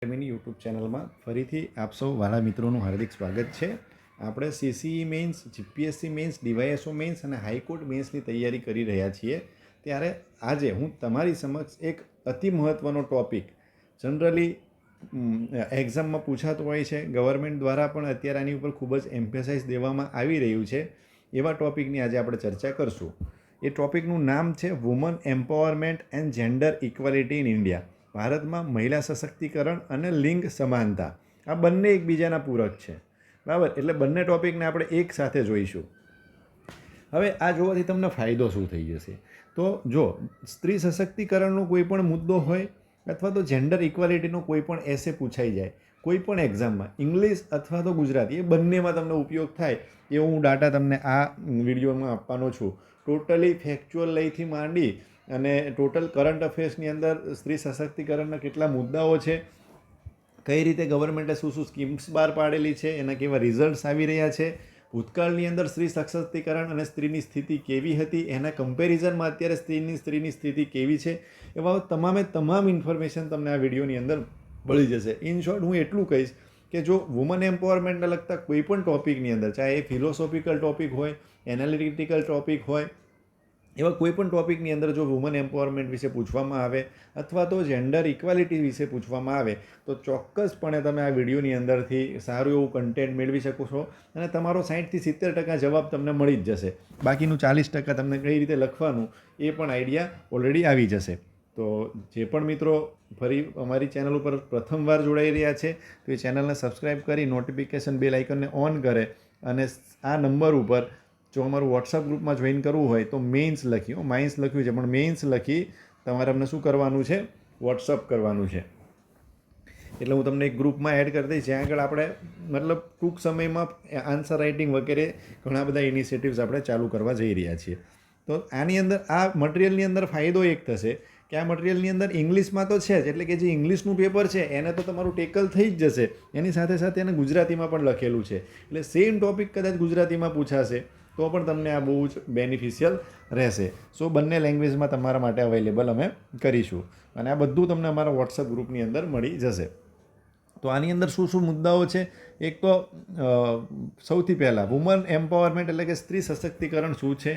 એકેડમીની YouTube ચેનલમાં ફરીથી આપ સૌ વાલા મિત્રોનું હાર્દિક સ્વાગત છે. આપણે CCE mains, GPSC mains, DYSO mains અને હાઈકોર્ટ મેન્સની તૈયારી કરી રહ્યા છીએ. ત્યારે આજે હું તમારી સમક્ષ એક અતિ મહત્ત્વનો ટૉપિક જનરલી એક્ઝામમાં પૂછાતો હોય છે, ગવર્મેન્ટ દ્વારા પણ અત્યારે આની ઉપર ખૂબ જ એમ્ફેસાઇઝ દેવામાં આવી રહ્યું છે. એવા ટૉપિકની આજે આપણે ચર્ચા કરશું. એ ટૉપિકનું નામ છે woman empowerment and gender equality in India. ભારતમાં મહિલા સશક્તિકરણ અને લિંગ સમાનતા, આ બંને એકબીજાના પૂરક છે, બરાબર. એટલે બંને ટૉપિકને આપણે એક સાથે જોઈશું. હવે આ જોવાથી તમને ફાયદો શું થઈ જશે? તો જો સ્ત્રી સશક્તિકરણનો કોઈ પણ મુદ્દો હોય અથવા તો જેન્ડર ઇક્વાલિટીનો કોઈ પણ એસે પૂછાઈ જાય કોઈ પણ એક્ઝામમાં, ઇંગ્લિશ અથવા તો ગુજરાતી, એ બંનેમાં તમને ઉપયોગ થાય એવો હું ડાટા તમને આ વિડીયોમાં આપવાનો છું. ટોટલી ફેક્ચ્યુઅલ લઈથી માંડી અને ટોટલ કરંટ અફેર્સની અંદર સ્ત્રી સશક્તિકરણના કેટલા મુદ્દાઓ છે, કઈ રીતે ગવર્મેન્ટે શું શું સ્કીમ્સ બહાર પાડેલી છે, એના કેવા રિઝલ્ટ્સ આવી રહ્યા છે, ભૂતકાળની અંદર સ્ત્રી સશક્તિકરણ અને સ્ત્રીની સ્થિતિ કેવી હતી, એના કમ્પેરિઝનમાં અત્યારે સ્ત્રીની સ્થિતિ કેવી છે, એવા તમામ ઇન્ફોર્મેશન તમને આ વિડીયોની અંદર મળી જશે. ઇન શોર્ટ હું એટલું કહીશ કે જો વુમન એમ્પાવરમેન્ટને લગતા કોઈ પણ ટૉપિકની અંદર, ચાહે એ ફિલોસોફિકલ ટૉપિક હોય, એનાલિટિકલ ટૉપિક હોય, એવા કોઈ પણ ટૉપિકની અંદર જો વુમન એમ્પાવરમેન્ટ વિશે પૂછવામાં આવે અથવા તો જેન્ડર ઇક્વાલિટી વિશે પૂછવામાં આવે તો ચોક્કસપણે તમે આ વિડીયોની અંદરથી સારું એવું કન્ટેન્ટ મેળવી શકો છો અને તમારો 60થી 70% જવાબ તમને મળી જ જશે. બાકીનું 40% તમને કઈ રીતે લખવાનું એ પણ આઈડિયા ઓલરેડી આવી જશે. તો જે પણ મિત્રો ફરી અમારી ચેનલ ઉપર પ્રથમવાર જોડાઈ રહ્યા છે તો એ ચેનલને સબસ્ક્રાઈબ કરી નોટિફિકેશન બેલ આઇકનને ઓન કરે અને આ નંબર ઉપર જો અમારું વોટ્સઅપ ગ્રુપમાં જોઈન કરવું હોય તો મેઇન્સ લખ્યું, માઇન્સ લખ્યું છે પણ મેઇન્સ લખી તમારે અમને શું કરવાનું છે? વોટ્સઅપ કરવાનું છે. એટલે હું તમને એક ગ્રુપમાં એડ કરી દઈશ જ્યાં આગળ આપણે મતલબ ટૂંક સમયમાં આન્સર રાઇટિંગ વગેરે ઘણા બધા ઇનિશિયેટિવ્સ આપણે ચાલુ કરવા જઈ રહ્યા છીએ. તો આની અંદર આ મટિરિયલની અંદર ફાયદો એક થશે કે આ મટિરિયલની અંદર ઇંગ્લિશમાં તો છે જ, એટલે કે જે ઇંગ્લિશનું પેપર છે એને તો તમારું ટેકલ થઈ જ જશે, એની સાથે સાથે એને ગુજરાતીમાં પણ લખેલું છે. એટલે સેમ ટૉપિક કદાચ ગુજરાતીમાં પૂછાશે તો પણ તમને આ બહુ જ બેનિફિશિયલ રહેશે. સો બંને લેંગ્વેજમાં તમારા માટે અવેલેબલ અમે કરીશું અને આ બધું તમને અમારા વોટ્સઅપ ગ્રુપની અંદર મળી જશે. તો આની અંદર શું શું મુદ્દાઓ છે? એક તો સૌથી પહેલાં વુમન એમ્પાવરમેન્ટ એટલે કે સ્ત્રી સશક્તિકરણ શું છે,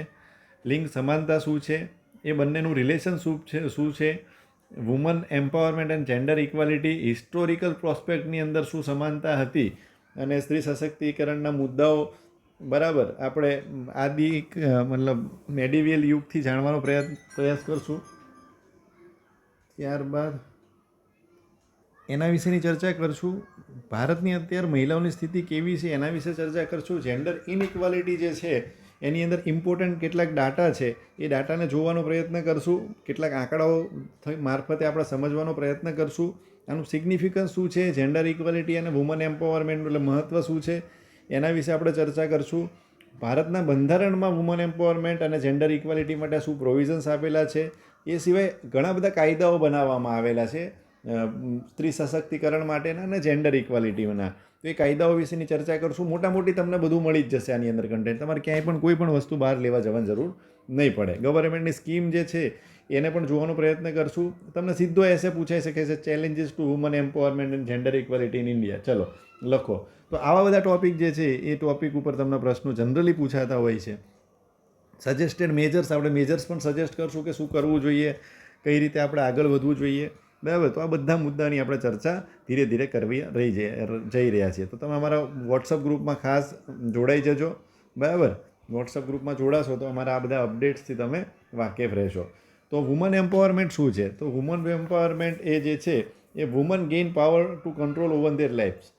લિંગ સમાનતા શું છે, એ બંનેનું રિલેશન શું છે, woman empowerment and gender equality historical પ્રોસ્પેક્ટની અંદર શું સમાનતા હતી અને સ્ત્રી સશક્તિકરણના મુદ્દાઓ બરાબર આપણે મતલબ મેડિવિયલ યુગથી જાણવાનો પ્રયાસ કરશું. ત્યારબાદ એના વિશેની ચર્ચા કરશું. ભારતની અત્યારે મહિલાઓની સ્થિતિ કેવી છે એના વિશે ચર્ચા કરશું. જેન્ડર ઇનઇક્વાલિટી જે છે એની અંદર ઇમ્પોર્ટન્ટ કેટલાક ડાટા છે એ ડાટાને જોવાનો પ્રયત્ન કરશું. કેટલાક આંકડાઓ મારફતે આપણે સમજવાનો પ્રયત્ન કરશું. આનું સિગ્નિફિકન્સ શું છે, જેન્ડર ઇક્વાલિટી અને વુમન એમ્પાવરમેન્ટ એટલે મહત્ત્વ શું છે એના વિશે આપણે ચર્ચા કરશું. ભારતના બંધારણમાં વુમન એમ્પાવરમેન્ટ અને જેન્ડર ઇક્વાલિટી માટે શું પ્રોવિઝન્સ આપેલા છે, એ સિવાય ઘણા બધા કાયદાઓ બનાવવામાં આવેલા છે સ્ત્રી સશક્તિકરણ માટેના અને જેન્ડર ઇક્વાલિટીના. તો એ કાયદાઓ વિશેની ચર્ચા કરશું. મોટી તમને બધું મળી જ જશે આની અંદર કન્ટેન્ટ. તમારે ક્યાંય પણ કોઈ પણ વસ્તુ બહાર લેવા જવાની જરૂર નહીં પડે. ગવર્મેન્ટની સ્કીમ જે છે એને પણ જોવાનો પ્રયત્ન કરશું. તમને સીધો એસે પૂછાઈ શકે છે challenges to woman empowerment and gender equality in India. ચલો લખો. તો આવા બધા ટૉપિક જે છે એ ટૉપિક ઉપર તમને પ્રશ્નો જનરલી પૂછાતા હોય છે. સજેસ્ટેડ મેજર્સ, આપણે મેજર્સ પણ સજેસ્ટ કરશું કે શું કરવું જોઈએ, કઈ રીતે આપણે આગળ વધવું જોઈએ, બરાબર. તો આ બધા મુદ્દાની આપણે ચર્ચા ધીરે ધીરે કરવી જઈ રહ્યા છીએ. તો તમે અમારા વોટ્સઅપ ગ્રુપમાં ખાસ જોડાઈ જજો, બરાબર. વોટ્સઅપ ગ્રુપમાં જોડાશો તો અમારા આ બધા અપડેટ્સથી તમે વાકેફ રહેશો. તો વુમન એમ્પાવરમેન્ટ શું છે? તો વુમન એમ્પાવરમેન્ટ એ જે છે એ woman gain power to control over their lives.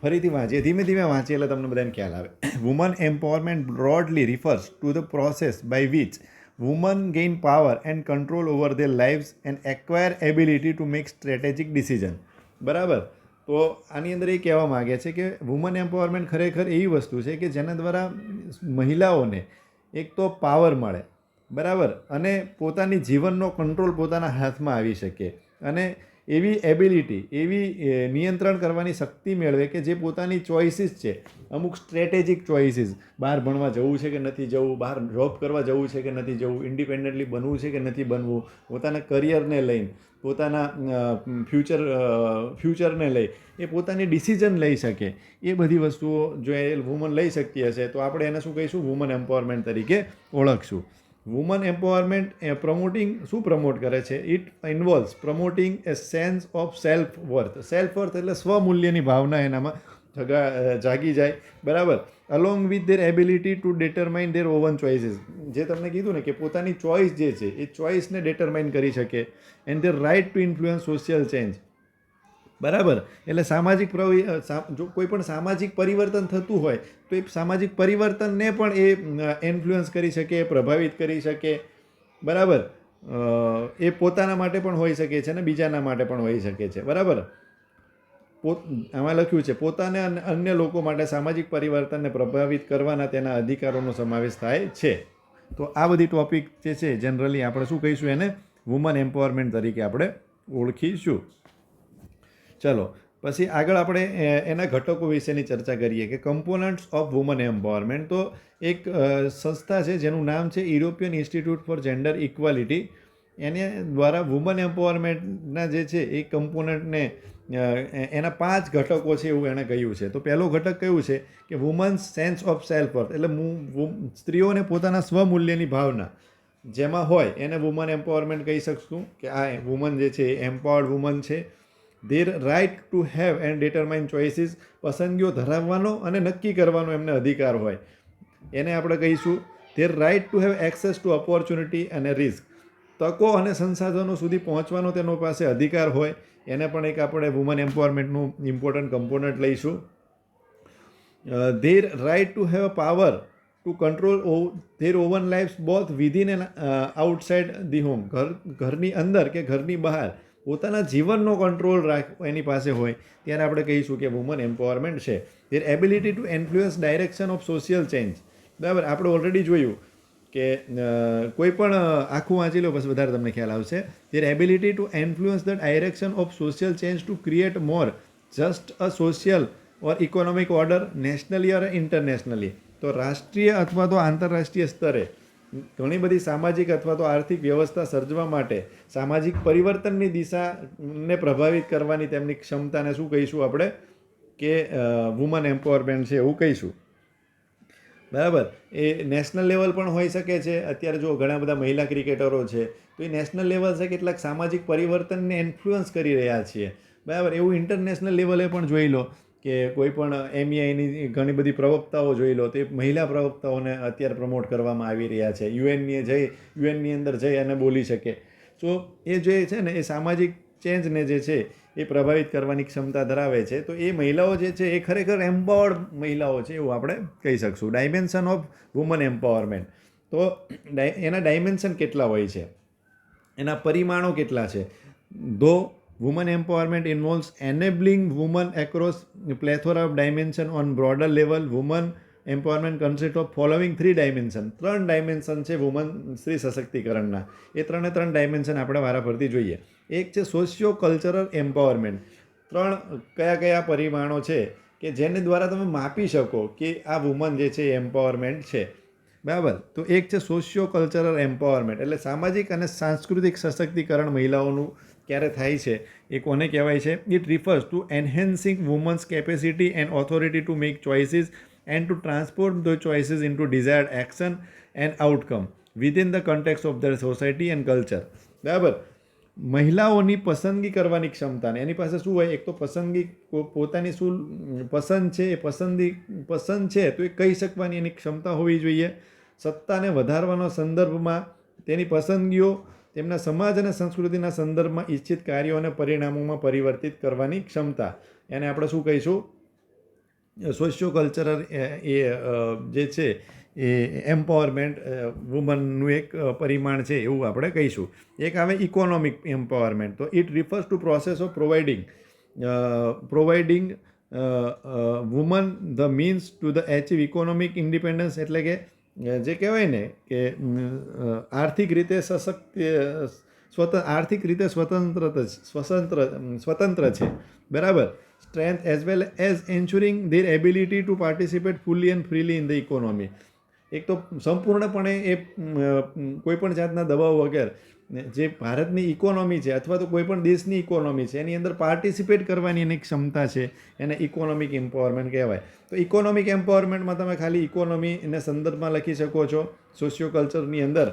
ફરીથી વાંચીએ, ધીમે ધીમે વાંચીએ એટલે તમને બધાને ખ્યાલ આવે. Woman empowerment broadly refers to the process by which woman gain power and control over their lives and acquire ability to make strategic decision. બરાબર. તો આની અંદર એ કહેવા માગે છે કે વુમન એમ્પાવરમેન્ટ ખરેખર એવી વસ્તુ છે કે જેના દ્વારા મહિલાઓને એક તો પાવર મળે, બરાબર, અને પોતાની જીવનનો કંટ્રોલ પોતાના હાથમાં આવી શકે અને એવી એબિલિટી, એવી નિયંત્રણ કરવાની શક્તિ મેળવે કે જે પોતાની ચોઇસીસ છે, અમુક સ્ટ્રેટેજિક ચોઇસીસ, બહાર ભણવા જવું છે કે નથી જવું, બહાર જોબ કરવા જવું છે કે નથી જવું, ઇન્ડિપેન્ડન્ટલી બનવું છે કે નથી બનવું, પોતાના કરિયરને લઈને, પોતાના ફ્યુચરને લઈ એ પોતાની ડિસિઝન લઈ શકે. એ બધી વસ્તુઓ જો એ વુમન લઈ શકતી હશે તો આપણે એને શું કહીશું? વુમન એમ્પાવરમેન્ટ તરીકે ઓળખશું. વુમન એમ્પાવરમેન્ટ પ્રમોટિંગ શું પ્રમોટ કરે છે? It ઇન્વોલ્વ્સ promoting A sense of self worth. Self worth એટલે સ્વમૂલ્યની ભાવના એનામાં જાગી જાય, બરાબર. Along with their ability to determine there oven choices. જે તમને કીધું ને કે પોતાની ચોઇસ જે છે એ ચોઇસને ડિટરમાઇન કરી શકે. And their right to influence social change, બરાબર. એટલે સામાજિક જો કોઈ પણ સામાજિક પરિવર્તન થતું હોય તો એ સામાજિક પરિવર્તનને પણ એ ઇન્ફ્લુઅન્સ કરી શકે, પ્રભાવિત કરી શકે, બરાબર. એ પોતાના માટે પણ હોઈ શકે છે અને બીજાના માટે પણ હોઈ શકે છે, બરાબર. આમાં લખ્યું છે પોતાને અને અન્ય લોકો માટે સામાજિક પરિવર્તનને પ્રભાવિત કરવાના તેના અધિકારોનો સમાવેશ થાય છે. તો આ બધી ટોપિક જે છે જનરલી આપણે શું કહીશું? એને વુમન એમ્પાવરમેન્ટ તરીકે આપણે ઓળખીશું. ચલો પછી આગળ આપણે એના ઘટકો વિશેની ચર્ચા કરીએ કે કમ્પોનન્ટ્સ ઓફ વુમન એમ્પાવરમેન્ટ. તો એક સંસ્થા છે જેનું નામ છે European institute for gender equality. એને દ્વારા વુમન એમ્પાવરમેન્ટના જે છે એ કમ્પોનન્ટને એના 5 ઘટકો છે એવું એણે કહ્યું છે. તો પહેલો ઘટક કયું છે કે women's sense of self worth, એટલે સ્ત્રીઓને પોતાના સ્વમૂલ્યની ભાવના જેમાં હોય એને વુમન એમ્પાવરમેન્ટ કહી શકશું કે આ વુમન જે છે એ એમ્પાવર્ડ વુમન છે. Their right to have and determine choices, પસંદગીઓ ધરાવવાનો અને નક્કી કરવાનો એમને અધિકાર હોય એને આપણે કહીશું. Their right to have access to opportunity અને રિસ્ક, તકો અને સંસાધનો સુધી પહોંચવાનો તેનો પાસે અધિકાર હોય એને પણ એક આપણે વુમન એમ્પાવરમેન્ટનું ઇમ્પોર્ટન્ટ કમ્પોનન્ટ લઈશું. Their right to have power to control their own lives both within and outside the home. ઘરની અંદર કે ઘરની બહાર પોતાના જીવનનો કંટ્રોલ એની પાસે હોય ત્યારે આપણે કહીશું કે વુમન એમ્પાવરમેન્ટ છે. There ability to influence direction of social change, બરાબર. આપણે ઓલરેડી જોયું કે કોઈ પણ આખું વાંચી લો બસ વધારે તમને ખ્યાલ આવશે. There ability to influence the direction of social change to create more just a social or economic order nationally or internationally. તો રાષ્ટ્રીય અથવા તો આંતરરાષ્ટ્રીય સ્તરે ઘણી બધી સામાજિક અથવા તો આર્થિક વ્યવસ્થા સર્જવા માટે સામાજિક પરિવર્તનની દિશાને પ્રભાવિત કરવાની તેમની ક્ષમતાને શું કહીશું આપણે? કે વુમન એમ્પાવરમેન્ટ છે એવું કહીશું, બરાબર. એ નેશનલ લેવલ પણ હોઈ શકે છે. અત્યારે જો ઘણા બધા મહિલા ક્રિકેટરો છે તો એ નેશનલ લેવલ છે કેટલાક સામાજિક પરિવર્તનને ઇન્ફ્લુઅન્સ કરી રહ્યા છીએ, બરાબર. એવું ઇન્ટરનેશનલ લેવલે પણ જોઈ લો કે કોઈ પણ MEIની ઘણી બધી પ્રવક્તાઓ જોઈ લો તો એ મહિલા પ્રવક્તાઓને અત્યારે પ્રમોટ કરવામાં આવી રહ્યા છે. યુએનની અંદર જઈ અને બોલી શકે. તો એ જે છે ને એ સામાજિક ચેન્જને જે છે એ પ્રભાવિત કરવાની ક્ષમતા ધરાવે છે. તો એ મહિલાઓ જે છે એ ખરેખર એમ્પાવર્ડ મહિલાઓ છે એવું આપણે કહી શકશું. Dimension of woman empowerment. તો એના ડાયમેન્શન કેટલા હોય છે, એના પરિમાણો કેટલા છે? Though woman empowerment involves enabling woman across plethora of dimension on broader level. Woman empowerment consist of following 3 dimension. 3 dimension છે વુમન સ્ત્રી સશક્તિકરણના. એ 3 ડાયમેન્શન આપણે વારાફરતી જોઈએ. એક છે સોશિયો કલ્ચરલ એમ્પાવરમેન્ટ. 3 કયા પરિમાણો છે કે જેને દ્વારા તમે માપી શકો કે આ વુમન જે છે એમ્પાવરમેન્ટ છે, બરાબર. તો એક છે સોશિયો કલ્ચરલ એમ્પાવરમેન્ટ, એટલે સામાજિક અને સાંસ્કૃતિક સશક્તિકરણ મહિલાઓનું ક્યારે થાય છે એ કોને કહેવાય છે? It refers to enhancing woman's capacity and authority to make choices and to transform the choices in to desired action and outcome within the context of the society and culture, બરાબર. મહિલાઓની પસંદગી કરવાની ક્ષમતાને એની પાસે શું હોય? એક તો પસંદગી, પોતાની શું પસંદ છે એ પસંદ છે તો એ કહી શકવાની એની ક્ષમતા હોવી જોઈએ. સત્તાને વધારવાના સંદર્ભમાં તેની પસંદગીઓ તેમના સમાજ અને સંસ્કૃતિના સંદર્ભમાં ઈચ્છિત કાર્યો અને પરિણામોમાં પરિવર્તિત કરવાની ક્ષમતા, એને આપણે શું કહીશું? સોશિયો કલ્ચરલ એ જે છે એ એમ્પાવરમેન્ટ વુમનનું એક પરિમાણ છે એવું આપણે કહીશું. એક આવે ઇકોનોમિક એમ્પાવરમેન્ટ. તો it refers two process of providing woman the means to the achieve economic independence, એટલે કે જે કહેવાય ને કે આર્થિક રીતે આર્થિક રીતે સ્વતંત્ર છે, બરાબર. Strength as well as એન્શ્યોરિંગ there ability to participate fully and freely in the economy. એક તો સંપૂર્ણપણે એ કોઈપણ જાતના દબાવ વગર જે ભારતની ઇકોનોમી છે અથવા તો કોઈ પણ દેશની ઇકોનોમી છે એની અંદર પાર્ટિસિપેટ કરવાની એની ક્ષમતા છે, એને ઇકોનોમિક એમ્પાવરમેન્ટ કહેવાય. તો ઇકોનોમિક એમ્પાવરમેન્ટમાં તમે ખાલી ઇકોનોમીને સંદર્ભમાં લખી શકો છો. સોશિયો કલ્ચરની અંદર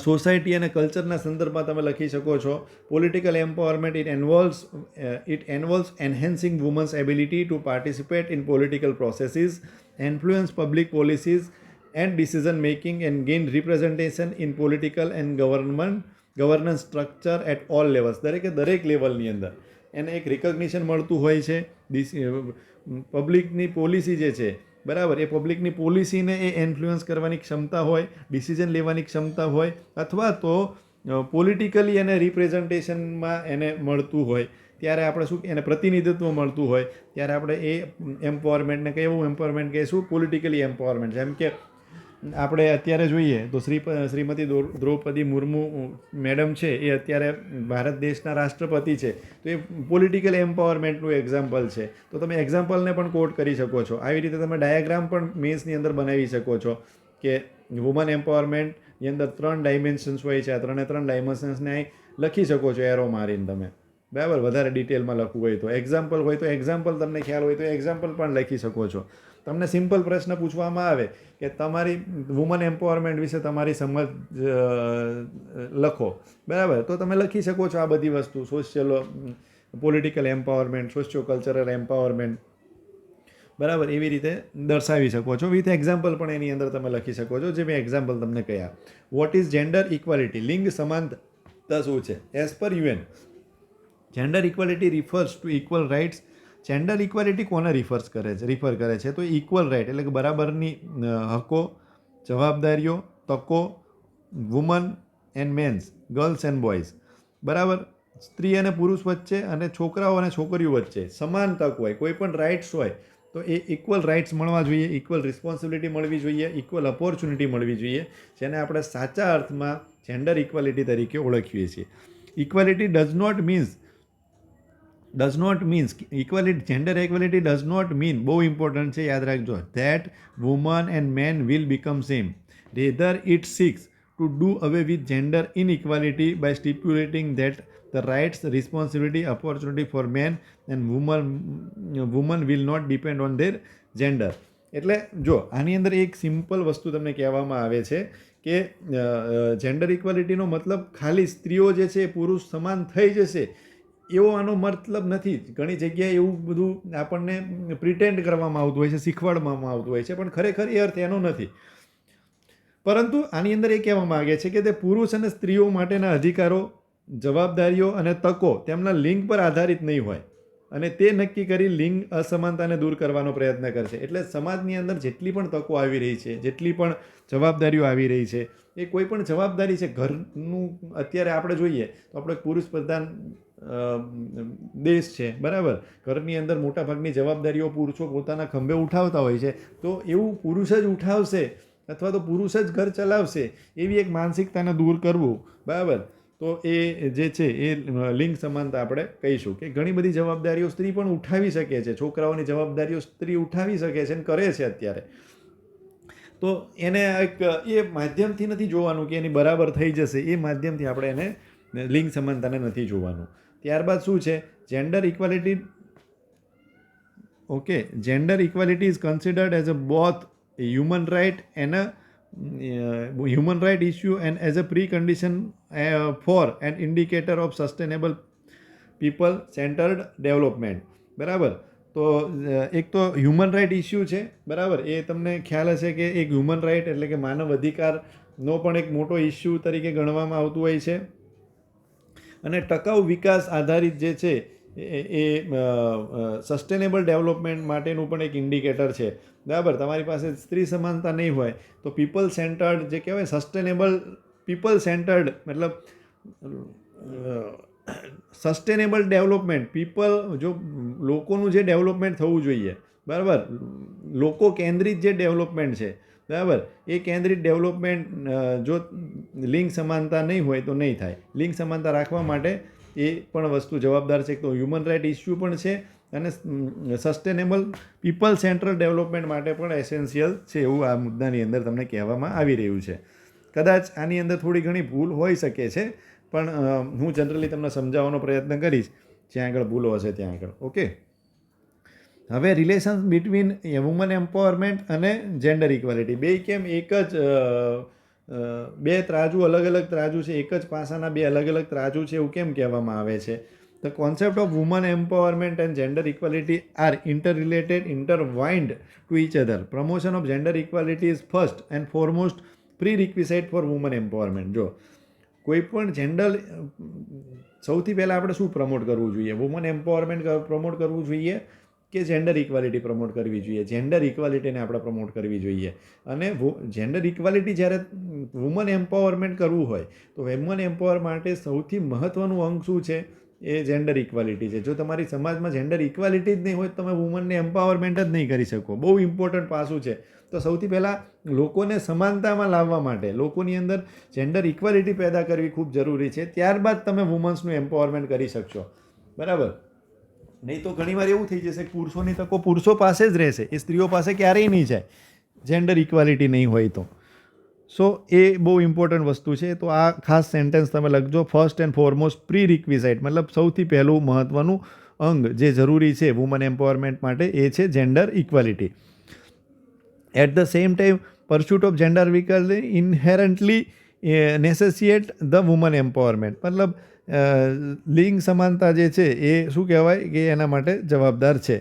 સોસાયટી અને કલ્ચરના સંદર્ભમાં તમે લખી શકો છો. Political empowerment it involves enhancing woman's ability to participate in political processes, influence public policies and decision making and gain representation in political and governance structure at all levels. દરેક લેવલની અંદર એને એક રિકગ્નિશન મળતું હોય છે. પબ્લિકની પોલિસી જે છે, બરાબર, એ પબ્લિકની પોલિસીને એ ઇન્ફ્લુઅન્સ કરવાની ક્ષમતા હોય, ડિસિઝન લેવાની ક્ષમતા હોય, અથવા તો પોલિટિકલી એને રિપ્રેઝન્ટેશનમાં એને મળતું હોય, ત્યારે આપણે શું એને પ્રતિનિધિત્વ મળતું હોય, ત્યારે આપણે એ એમ્પાવરમેન્ટને કેવું એમ્પાવરમેન્ટ કહીશું? Politically empowerment. જેમ કે આપણે અત્યારે જોઈએ તો શ્રીમતી દ્રૌપદી મુર્મુ મેડમ છે, એ અત્યારે ભારત દેશના રાષ્ટ્રપતિ છે. તો એ પોલિટિકલ એમ્પાવરમેન્ટનું એક્ઝામ્પલ છે. તો તમે એક્ઝામ્પલને પણ કોટ કરી શકો છો. આવી રીતે તમે ડાયાગ્રામ પણ મેન્સની અંદર બનાવી શકો છો કે વુમન એમ્પાવરમેન્ટની અંદર 3 ડાયમેન્શન્સ હોય છે. આ 3 ડાયમેન્શન્સને અહીં લખી શકો છો એરો મારીને તમે, બરાબર. વધારે ડિટેલમાં લખવું હોય તો એક્ઝામ્પલ હોય તો એક્ઝામ્પલ, તમને ખ્યાલ હોય તો એક્ઝામ્પલ પણ લખી શકો છો. તમને સિમ્પલ પ્રશ્ન પૂછવામાં આવે કે તમારી વુમન એમ્પાવરમેન્ટ વિશે તમારી સમજ લખો, બરાબર, તો તમે લખી શકો છો આ બધી વસ્તુ. Political empowerment, socio cultural empowerment, બરાબર, એવી રીતે દર્શાવી શકો છો. વિથ એક્ઝામ્પલ પણ એની અંદર તમે લખી શકો છો, જે મેં એક્ઝામ્પલ તમને કહ્યા. What is gender equality? લિંગ સમાનતા શું છે? As per UN, gender equality refers to equal rights. Gender equality કોને રિફર કરે છે? તો ઇક્વલ રાઇટ એટલે કે બરાબરની હકો, જવાબદારીઓ, તકો, woman and mens, girls and boys, બરાબર. સ્ત્રી અને પુરુષ વચ્ચે અને છોકરાઓ અને છોકરીઓ વચ્ચે સમાન તક હોય, કોઈ પણ રાઇટ્સ હોય તો એ ઇક્વલ રાઇટ્સ મળવા જોઈએ, ઇક્વલ રિસ્પોન્સિબિલિટી મળવી જોઈએ, ઇક્વલ ઓપોર્ચ્યુનિટી મળવી જોઈએ, જેને આપણે સાચા અર્થમાં જેન્ડર ઇક્વાલિટી તરીકે ઓળખીએ છીએ. Equality does not means equality, gender equality does not mean, બહુ ઇમ્પોર્ટન્ટ છે, યાદ રાખજો, that woman and man will become same. Rather it seeks to do away with gender inequality by stipulating that the rights, responsibility, opportunity for man and woman will not depend on their gender. એટલે જો આની અંદર એક simple વસ્તુ તમને કહેવામાં આવે છે કે જેન્ડર ઇક્વાલિટીનો મતલબ ખાલી સ્ત્રીઓ જે છે એ પુરુષ સમાન થઈ જશે એવો આનો મતલબ નથી. ઘણી જગ્યાએ એવું બધું આપણને પ્રિટેન્ડ કરવામાં આવતું હોય છે, શીખવાડવામાં આવતું હોય છે, પણ ખરેખર એ અર્થ એનો નથી. પરંતુ આની અંદર એ કહેવા માગે છે કે તે પુરુષ અને સ્ત્રીઓ માટેના અધિકારો, જવાબદારીઓ અને તકો તેમના લિંગ પર આધારિત નહીં હોય, અને તે નક્કી કરી લિંગ અસમાનતાને દૂર કરવાનો પ્રયત્ન કરશે. એટલે સમાજની અંદર જેટલી પણ તકો આવી રહી છે, જેટલી પણ જવાબદારીઓ આવી રહી છે, એ કોઈ પણ જવાબદારી છે ઘરનું, અત્યારે આપણે જોઈએ તો આપણે પુરુષ પ્રધાન દેશ છે, બરાબર. ઘરની અંદર મોટાભાગની જવાબદારીઓ પુરુષો પોતાના ખંભે ઉઠાવતા હોય છે. તો એવું પુરુષ જ ઉઠાવશે અથવા તો પુરુષ જ ઘર ચલાવશે એવી એક માનસિકતાને દૂર કરવું, બરાબર. તો એ જે છે એ લિંગ સમાનતા આપણે કહીશું કે ઘણી બધી જવાબદારીઓ સ્ત્રી પણ ઉઠાવી શકે છે. છોકરાઓની જવાબદારીઓ સ્ત્રી ઉઠાવી શકે છે અને કરે છે અત્યારે. તો એને એક એ માધ્યમથી નથી જોવાનું કે એની બરાબર થઈ જશે, એ માધ્યમથી આપણે એને લિંગ સમાનતાને નથી જોવાનું. ત્યારબાદ શું છે? Gender equality. Okay, gender equality is considered as a both human right and a human right issue and as a precondition for an indicator of sustainable people centered development, બરાબર. તો એક તો હ્યુમન રાઇટ ઇસ્યુ છે, બરાબર. એ તમને ખ્યાલ હશે કે એક હ્યુમન રાઇટ એટલે કે માનવ અધિકારનો પણ એક મોટો ઇસ્યુ તરીકે ગણવામાં આવતું હોય છે. અને ટકાઉ વિકાસ આધારિત જે છે એ સસ્ટેનેબલ ડેવલપમેન્ટ માટેનું પણ એક ઇન્ડિકેટર છે, બરાબર. તમારી પાસે સ્ત્રી સમાનતા નહીં હોય તો પીપલ સેન્ટર્ડ જે કહેવાય સસ્ટેનેબલ, પીપલ સેન્ટર્ડ મતલબ સસ્ટેનેબલ ડેવલપમેન્ટ, પીપલ જો લોકોનું જે ડેવલપમેન્ટ થવું જોઈએ, બરાબર, લોકો કેન્દ્રિત જે ડેવલપમેન્ટ છે, બરાબર, એ કેન્દ્રિત ડેવલપમેન્ટ જો લિંગ સમાનતા નહીં હોય તો નહીં થાય. લિંગ સમાનતા રાખવા માટે એ પણ વસ્તુ જવાબદાર છે. તો હ્યુમન રાઇટ ઇસ્યુ પણ છે અને સસ્ટેનેબલ પીપલ સેન્ટ્રલ ડેવલપમેન્ટ માટે પણ એસેન્શિયલ છે એવું આ મુદ્દાની અંદર તમને કહેવામાં આવી રહ્યું છે. કદાચ આની અંદર થોડી ઘણી ભૂલ હોઈ શકે છે, પણ હું જનરલી તમને સમજાવવાનો પ્રયત્ન કરીશ જ્યાં આગળ ભૂલો હશે ત્યાં આગળ. ઓકે, હવે રિલેશન્સ બિટવીન વુમન એમ્પાવરમેન્ટ અને જેન્ડર ઇક્વાલિટી બે કેમ એક જ બે ત્રાજુ અલગ અલગ ત્રાજુ છે, એક જ પાસાના બે અલગ અલગ ત્રાજુ છે એવું કેમ કહેવામાં આવે છે? The concept of women empowerment and gender equality are interrelated, intertwined to each other. Promotion of gender equality is first and foremost prerequisite for women empowerment. જો કોઈ પણ જેન્ડર, સૌથી પહેલાં આપણે શું પ્રમોટ કરવું જોઈએ? વુમન એમ્પાવરમેન્ટ પ્રમોટ કરવું જોઈએ કે જેન્ડર ઇક્વાલિટી પ્રમોટ કરવી જોઈએ? જેન્ડર ઇક્વાલિટીને આપણે પ્રમોટ કરવી જોઈએ. અને જેન્ડર ઇક્વાલિટી જ્યારે વુમન એમ્પાવરમેન્ટ કરવું હોય તો વુમન એમ્પાવર માટે સૌથી મહત્ત્વનું અંગ શું છે? એ જેન્ડર ઇક્વાલિટી છે. જો તમારી સમાજમાં જેન્ડર ઇક્વાલિટી જ નહીં હોય તો તમે વુમનને એમ્પાવરમેન્ટ જ નહીં કરી શકો. બહુ ઇમ્પોર્ટન્ટ પાસું છે. તો સૌથી પહેલાં લોકોને સમાનતામાં લાવવા માટે, લોકોની અંદર જેન્ડર ઇક્વાલિટી પેદા કરવી ખૂબ જરૂરી છે. ત્યારબાદ તમે વુમન્સનું એમ્પાવરમેન્ટ કરી શકશો. બરાબર? નહીં તો ઘણીવાર એવું થઈ જશે કે પુરુષોની તકો પુરુષો પાસે જ રહેશે, એ સ્ત્રીઓ પાસે ક્યારેય નહીં જાય જેન્ડર ઇક્વાલિટી નહીં હોય તો. સો એ બહુ ઇમ્પોર્ટન્ટ વસ્તુ છે. તો આ ખાસ સેન્ટેન્સ તમે લખજો. ફર્સ્ટ એન્ડ ફોરમોસ્ટ પ્રી રિક્વિઝાઇટ મતલબ સૌથી પહેલું મહત્ત્વનું અંગ જે જરૂરી છે વુમન એમ્પાવરમેન્ટ માટે એ છે gender equality. At the same time pursuit of gender equality inherently necessitate the woman empowerment મતલબ લિંગ સમાનતા જે છે એ શું કહેવાય કે એના માટે જવાબદાર છે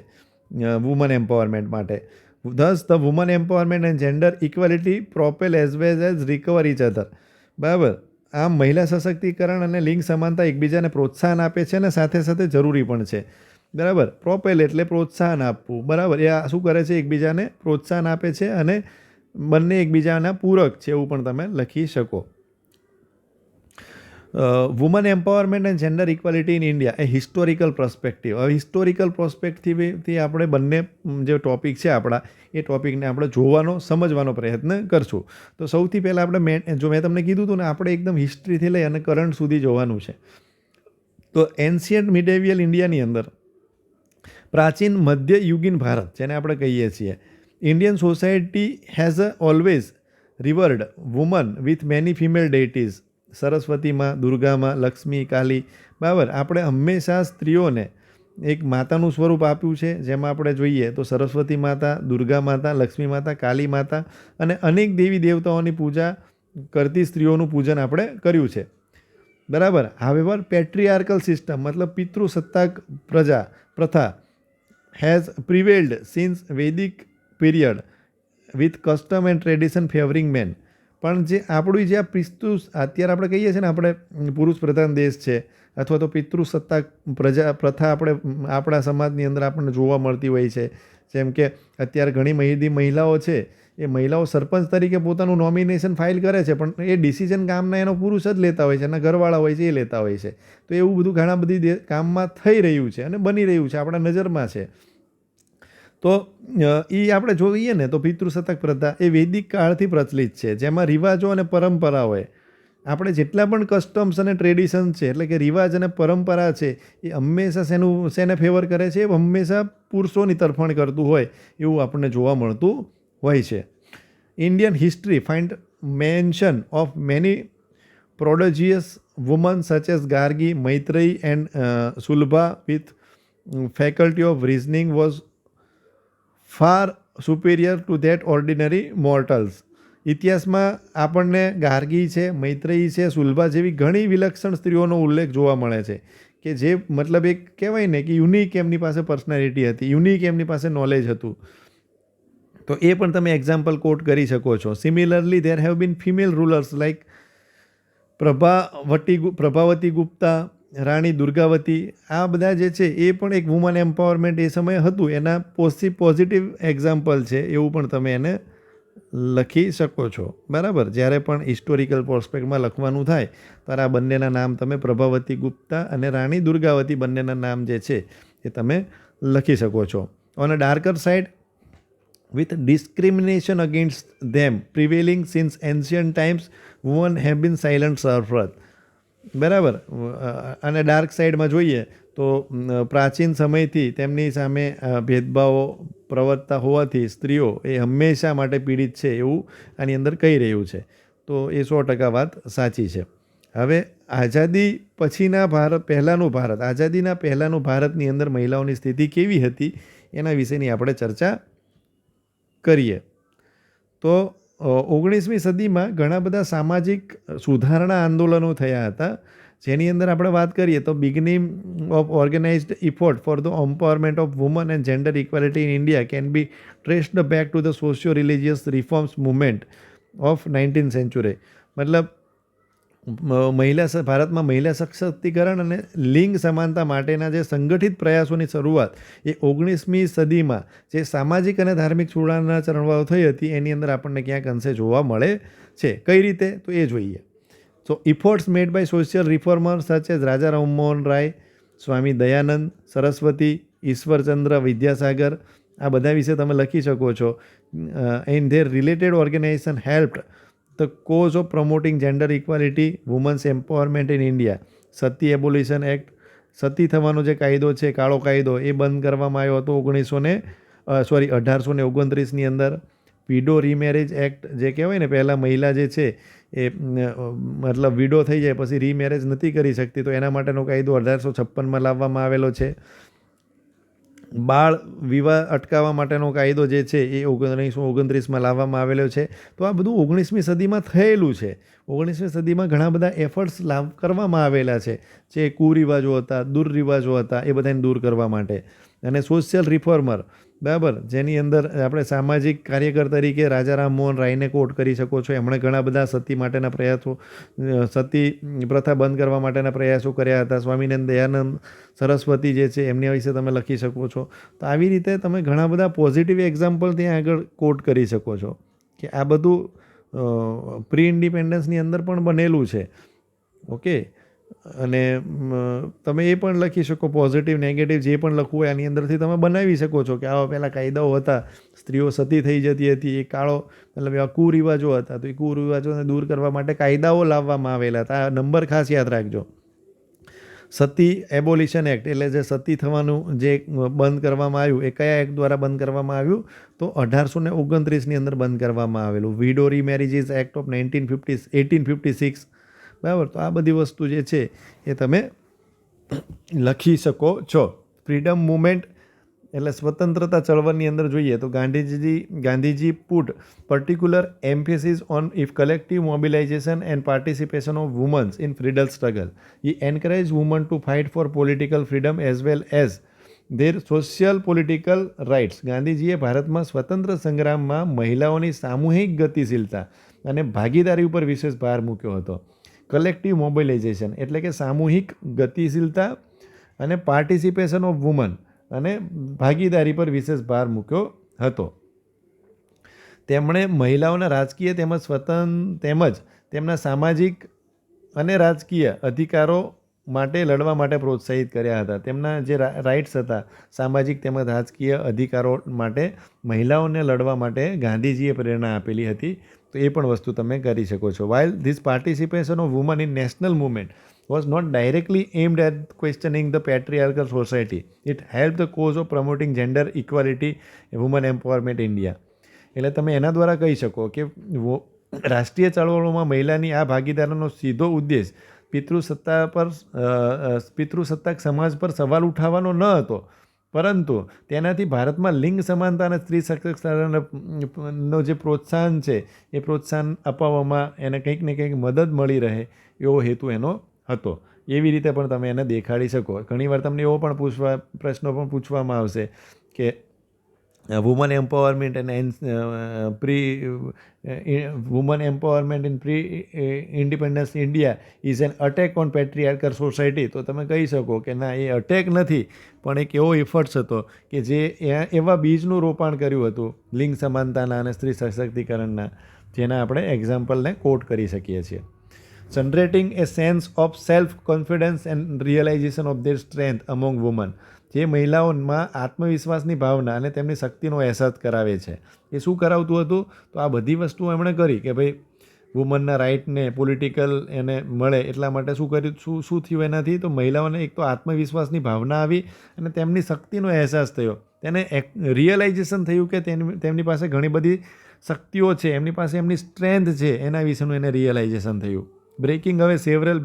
વુમન એમ્પાવરમેન્ટ માટે. Thus, the women empowerment and gender equality propel as well as recover each other. બરાબર? આમ મહિલા સશક્તિકરણ અને લિંગ સમાનતા એકબીજાને પ્રોત્સાહન આપે છે અને સાથે સાથે જરૂરી પણ છે. બરાબર? પ્રોપેલ એટલે પ્રોત્સાહન આપવું. બરાબર? એ શું કરે છે? એકબીજાને પ્રોત્સાહન આપે છે અને બંને એકબીજાના પૂરક છે એવું પણ તમે લખી શકો. Woman empowerment and gender equality in India A historical perspective. હવે હિસ્ટોરિકલ પર્સ્પેક્ટિવથી આપણે બંને જે ટોપિક છે આપણા એ ટોપિકને આપણે જોવાનો, સમજવાનો પ્રયત્ન કરશું. તો સૌથી પહેલાં આપણે જો મેં તમને કીધું હતું ને, આપણે એકદમ હિસ્ટ્રીથી લઈ અને કરંટ સુધી જોવાનું છે. તો એન્શિયન્ટ મિડેવિયલ ઇન્ડિયાની અંદર પ્રાચીન મધ્યયુગીન ભારત જેને આપણે કહીએ છીએ, Indian society has always revered woman with many female deities. સરસ્વતીમાં, દુર્ગામાં, લક્ષ્મી, કાલી. બરાબર? આપણે હંમેશા સ્ત્રીઓને એક માતાનું સ્વરૂપ આપ્યું છે. જેમાં આપણે જોઈએ તો સરસ્વતી માતા, દુર્ગા માતા, લક્ષ્મી માતા, કાલી માતા અને અનેક દેવી દેવતાઓની પૂજા કરતી સ્ત્રીઓનું પૂજન આપણે કર્યું છે. બરાબર? હાવેવર પેટ્રીઆર્કલ સિસ્ટમ મતલબ પિતૃસત્તાક પ્રથા has prevailed since Vedic period with custom and tradition favouring man. પણ જે આપણું જે આ અત્યારે આપણે કહીએ છીએ ને, આપણે પુરુષ પ્રધાન દેશ છે અથવા તો પિતૃસત્તાક પ્રથા આપણા સમાજની અંદર આપણને જોવા મળતી હોય છે. જેમ કે અત્યારે ઘણી મહિલાઓ છે, એ મહિલાઓ સરપંચ તરીકે પોતાનું નોમિનેશન ફાઇલ કરે છે, પણ એ ડિસિઝન ગામના એનો પુરુષ જ લેતા હોય છે, એના ઘરવાળા હોય છે એ લેતા હોય છે. તો એવું બધું ઘણા બધી કામમાં થઈ રહ્યું છે અને બની રહ્યું છે, આપણા નજરમાં છે. તો એ આપણે જોઈએ ને તો પિતૃસત્તાક પ્રથા એ વૈદિક કાળથી પ્રચલિત છે, જેમાં રિવાજો અને પરંપરાઓએ આપણે જેટલા પણ કસ્ટમ્સ અને ટ્રેડિશન છે, એટલે કે રિવાજ અને પરંપરા છે, એ હંમેશા શેને ફેવર કરે છે? એ હંમેશા પુરુષોની તરફેણ કરતું હોય એવું આપણને જોવા મળતું હોય છે. Indian history find mention of many prodigious woman such as Gargi, Maitreyi and Sulabha with faculty of reasoning was far superior to that ordinary mortals. ઇતિહાસમાં આપણને ગાર્ગી છે, મૈત્રેયી છે, સુલભા જેવી ઘણી વિલક્ષણ સ્ત્રીઓનો ઉલ્લેખ જોવા મળે છે કે જે મતલબ એક કહેવાય ને કે યુનિક એમની પાસે પર્સનાલિટી હતી, યુનિક એમની પાસે નોલેજ હતું. તો એ પણ તમે એક્ઝામ્પલ કોટ કરી શકો છો. Similarly there have been female rulers like Prabhavati Gupta, Rani Durgavati. આ બધા જે છે એ પણ એક વુમન એમ્પાવરમેન્ટ એ સમયે હતું, એના પોઝિટિવ એક્ઝામ્પલ છે એવું પણ તમે એને લખી શકો છો. બરાબર? જ્યારે પણ હિસ્ટોરિકલ પ્રોસ્પેક્ટમાં લખવાનું થાય ત્યારે આ બંનેના નામ તમે પ્રભાવતી ગુપ્તા અને રાણી દુર્ગાવતી બંનેના નામ જે છે એ તમે લખી શકો છો. On a darker side with discrimination against them prevailing since ancient times, women have been silent sufferers. બરાબર. અને ડાર્ક સાઈડમાં જોઈએ તો પ્રાચીન સમયથી તેમની સામે ભેદભાવો પ્રવર્તતા હોવાથી સ્ત્રીઓ એ હંમેશા માટે પીડિત છે એવું આની અંદર કહી રહ્યું છે. તો એ 100% વાત સાચી છે. હવે આઝાદી પછીના આઝાદીના પહેલાંનું ભારતની અંદર મહિલાઓની સ્થિતિ કેવી હતી એના વિશેની આપણે ચર્ચા કરીએ. તો 19મી સદીમાં ઘણા બધા સામાજિક સુધારણા આંદોલનો થયા હતા, જેની અંદર આપણે વાત કરીએ તો beginning of organised effort for the empowerment of woman and gender equality in India can be traced back to the socio religious reforms movement of 19th century. મતલબ ભારતમાં મહિલા સશક્તિકરણ અને લિંગ સમાનતા માટેના જે સંગઠિત પ્રયાસોની શરૂઆત એ 19મી સદીમાં જે સામાજિક અને ધાર્મિક સુધારણા ચળવળો થઈ હતી એની અંદર આપણને ક્યાંક અંશે જોવા મળે છે. કઈ રીતે તો એ જોઈએ. So efforts made by social reformers such as Raja Rammohan Roy, Swami Dayanand Saraswati, Ishwarchandra Vidyasagar, આ બધા વિશે તમે લખી શકો છો. And their related organisation helped the cause of promoting gender equality, woman's empowerment in India. Sati abolition act, sati થવાનો જે કાયદો છે, કાળો કાયદો, એ બંધ કરવામાં આવ્યો હતો 1829ની અંદર. વિડો રીમેરેજ એક્ટ જે કહેવાય ને, પહેલાં મહિલા જે છે એ મતલબ વિડો થઈ જાય પછી રીમેરેજ નથી કરી શકતી, તો એના માટેનો કાયદો 1856માં લાવવામાં આવેલો છે. બાળ વિવાહ અટકાવવા માટેનો કાયદો જે છે એ 1929માં લાવવામાં આવેલો છે. તો આ બધું 19મી સદીમાં થયેલું છે. 19મી સદીમાં ઘણા બધા એફર્ટ્સ કરવામાં આવેલા છે, જે કુરિવાજો હતા, દુર્રિવાજો હતા, એ બધાને દૂર કરવા માટે. અને સોશિયલ રિફોર્મર, બરાબર, જેની અંદર આપણે સામાજિક કાર્યકર તરીકે રાજા રામમોહન રાયને કોટ કરી શકો છો. એમણે ઘણા બધા સતી માટેના પ્રયાસો, સતી પ્રથા બંધ કરવા માટેના પ્રયાસો કર્યા હતા. સ્વામિનારાયણ દયાનંદ સરસ્વતી જે છે એમની વિશે તમે લખી શકો છો. તો આવી રીતે તમે ઘણા બધા પોઝિટિવ એક્ઝામ્પલ ત્યાં આગળ કોટ કરી શકો છો કે આ બધું પ્રી ઇન્ડિપેન્ડન્સની અંદર પણ બનેલું છે. ઓકે. અને તમે એ પણ લખી શકો, પોઝિટિવ નેગેટિવ જે પણ લખવું હોય આની અંદરથી તમે બનાવી શકો છો કે આવા પહેલાં કાયદાઓ હતા, સ્ત્રીઓ સતી થઈ જતી હતી, એ કાળો મતલબ એવા કુરિવાજો હતા, તો એ કુરિવાજોને દૂર કરવા માટે કાયદાઓ લાવવામાં આવેલા હતા. આ નંબર ખાસ યાદ રાખજો. સતી એબોલિશન એક્ટ એટલે જે સતી થવાનું જે બંધ કરવામાં આવ્યું એ કયા એક્ટ દ્વારા બંધ કરવામાં આવ્યું તો 1829ની અંદર બંધ કરવામાં આવેલું. Widow remarriages act of 1856. બરાબર. તો આ બધી વસ્તુ જે છે એ તમે લખી શકો છો. ફ્રીડમ મુવમેન્ટ એટલે સ્વતંત્રતા ચળવળની અંદર જોઈએ તો Gandhiji put particular emphasis on if collective mobilization and participation of womans in freedom struggle. He encourage woman to fight for political freedom as well as their social political rights. ગાંધીજીએ ભારતમાં સ્વતંત્ર સંગ્રામમાં મહિલાઓની સામૂહિક ગતિશીલતા અને ભાગીદારી ઉપર વિશેષ ભાર મૂક્યો હતો. કલેક્ટિવ મોબિલાઇઝેશન એટલે કે સામૂહિક ગતિશીલતા અને પાર્ટિસિપેશન ઓફ વુમન અને ભાગીદારી પર વિશેષ ભાર મૂક્યો હતો. તેમણે મહિલાઓના રાજકીય તેમજ તેમના સામાજિક અને રાજકીય અધિકારો માટે લડવા માટે પ્રોત્સાહિત કર્યા હતા. તેમના જે રાઇટ્સ હતા, સામાજિક તેમજ રાજકીય અધિકારો માટે મહિલાઓને લડવા માટે ગાંધીજીએ પ્રેરણા આપેલી હતી. તો એ પણ વસ્તુ તમે કરી શકો છો. While this participation of woman in national movement was not directly aimed at questioning the patriarchal society. It helped the cause of promoting gender equality, women empowerment India. એટલે તમે એના દ્વારા કહી શકો કે રાષ્ટ્રીય ચળવળોમાં મહિલાની આ ભાગીદારીનો સીધો ઉદ્દેશ પિતૃસત્તાક સમાજ પર સવાલ ઉઠાવવાનો ન હતો, પરંતુ તેનાથી ભારતમાં લિંગ સમાનતા અને સ્ત્રી સશક્તિકરણનો જે પ્રોત્સાહન છે એ પ્રોત્સાહન અપાવવામાં એને કંઈક ને કંઈક મદદ મળી રહે એવો હેતુ એનો હતો. એવી રીતે પણ તમે એને દેખાડી શકો. ઘણીવાર તમને એવો પણ પ્રશ્નો પણ પૂછવામાં આવશે કે woman empowerment in pre independence India is an attack on patriarchal society. તો તમે કહી શકો કે ના, એ અટેક નથી, પણ એક એવો એફર્ટ્સ હતો કે જે એવા બીજનું રોપાણ કર્યું હતું લિંગ સમાનતાના અને સ્ત્રી સશક્તિકરણના, જેના આપણે એક્ઝામ્પલને કોટ કરી શકીએ છીએ. Generating a sense of self confidence and realization of their strength among woman. જે મહિલાઓમાં આત્મવિશ્વાસની ભાવના અને તેમની શક્તિનો અહેસાસ કરાવે છે. એ શું કરાવતું હતું? તો આ બધી વસ્તુઓ એમણે કરી કે ભાઈ વુમનના રાઇટને પોલિટિકલ એને મળે એટલા માટે શું કર્યું, શું થયું એનાથી? તો મહિલાઓને એક તો આત્મવિશ્વાસની ભાવના આવી અને તેમની શક્તિનો અહેસાસ થયો. તેને રિયલાઇઝેશન થયું કે તેમની પાસે ઘણી બધી શક્તિઓ છે, એમની પાસે એમની સ્ટ્રેન્થ છે, એના વિશેનું એને રિયલાઇઝેશન થયું. બ્રેકિંગ હવે several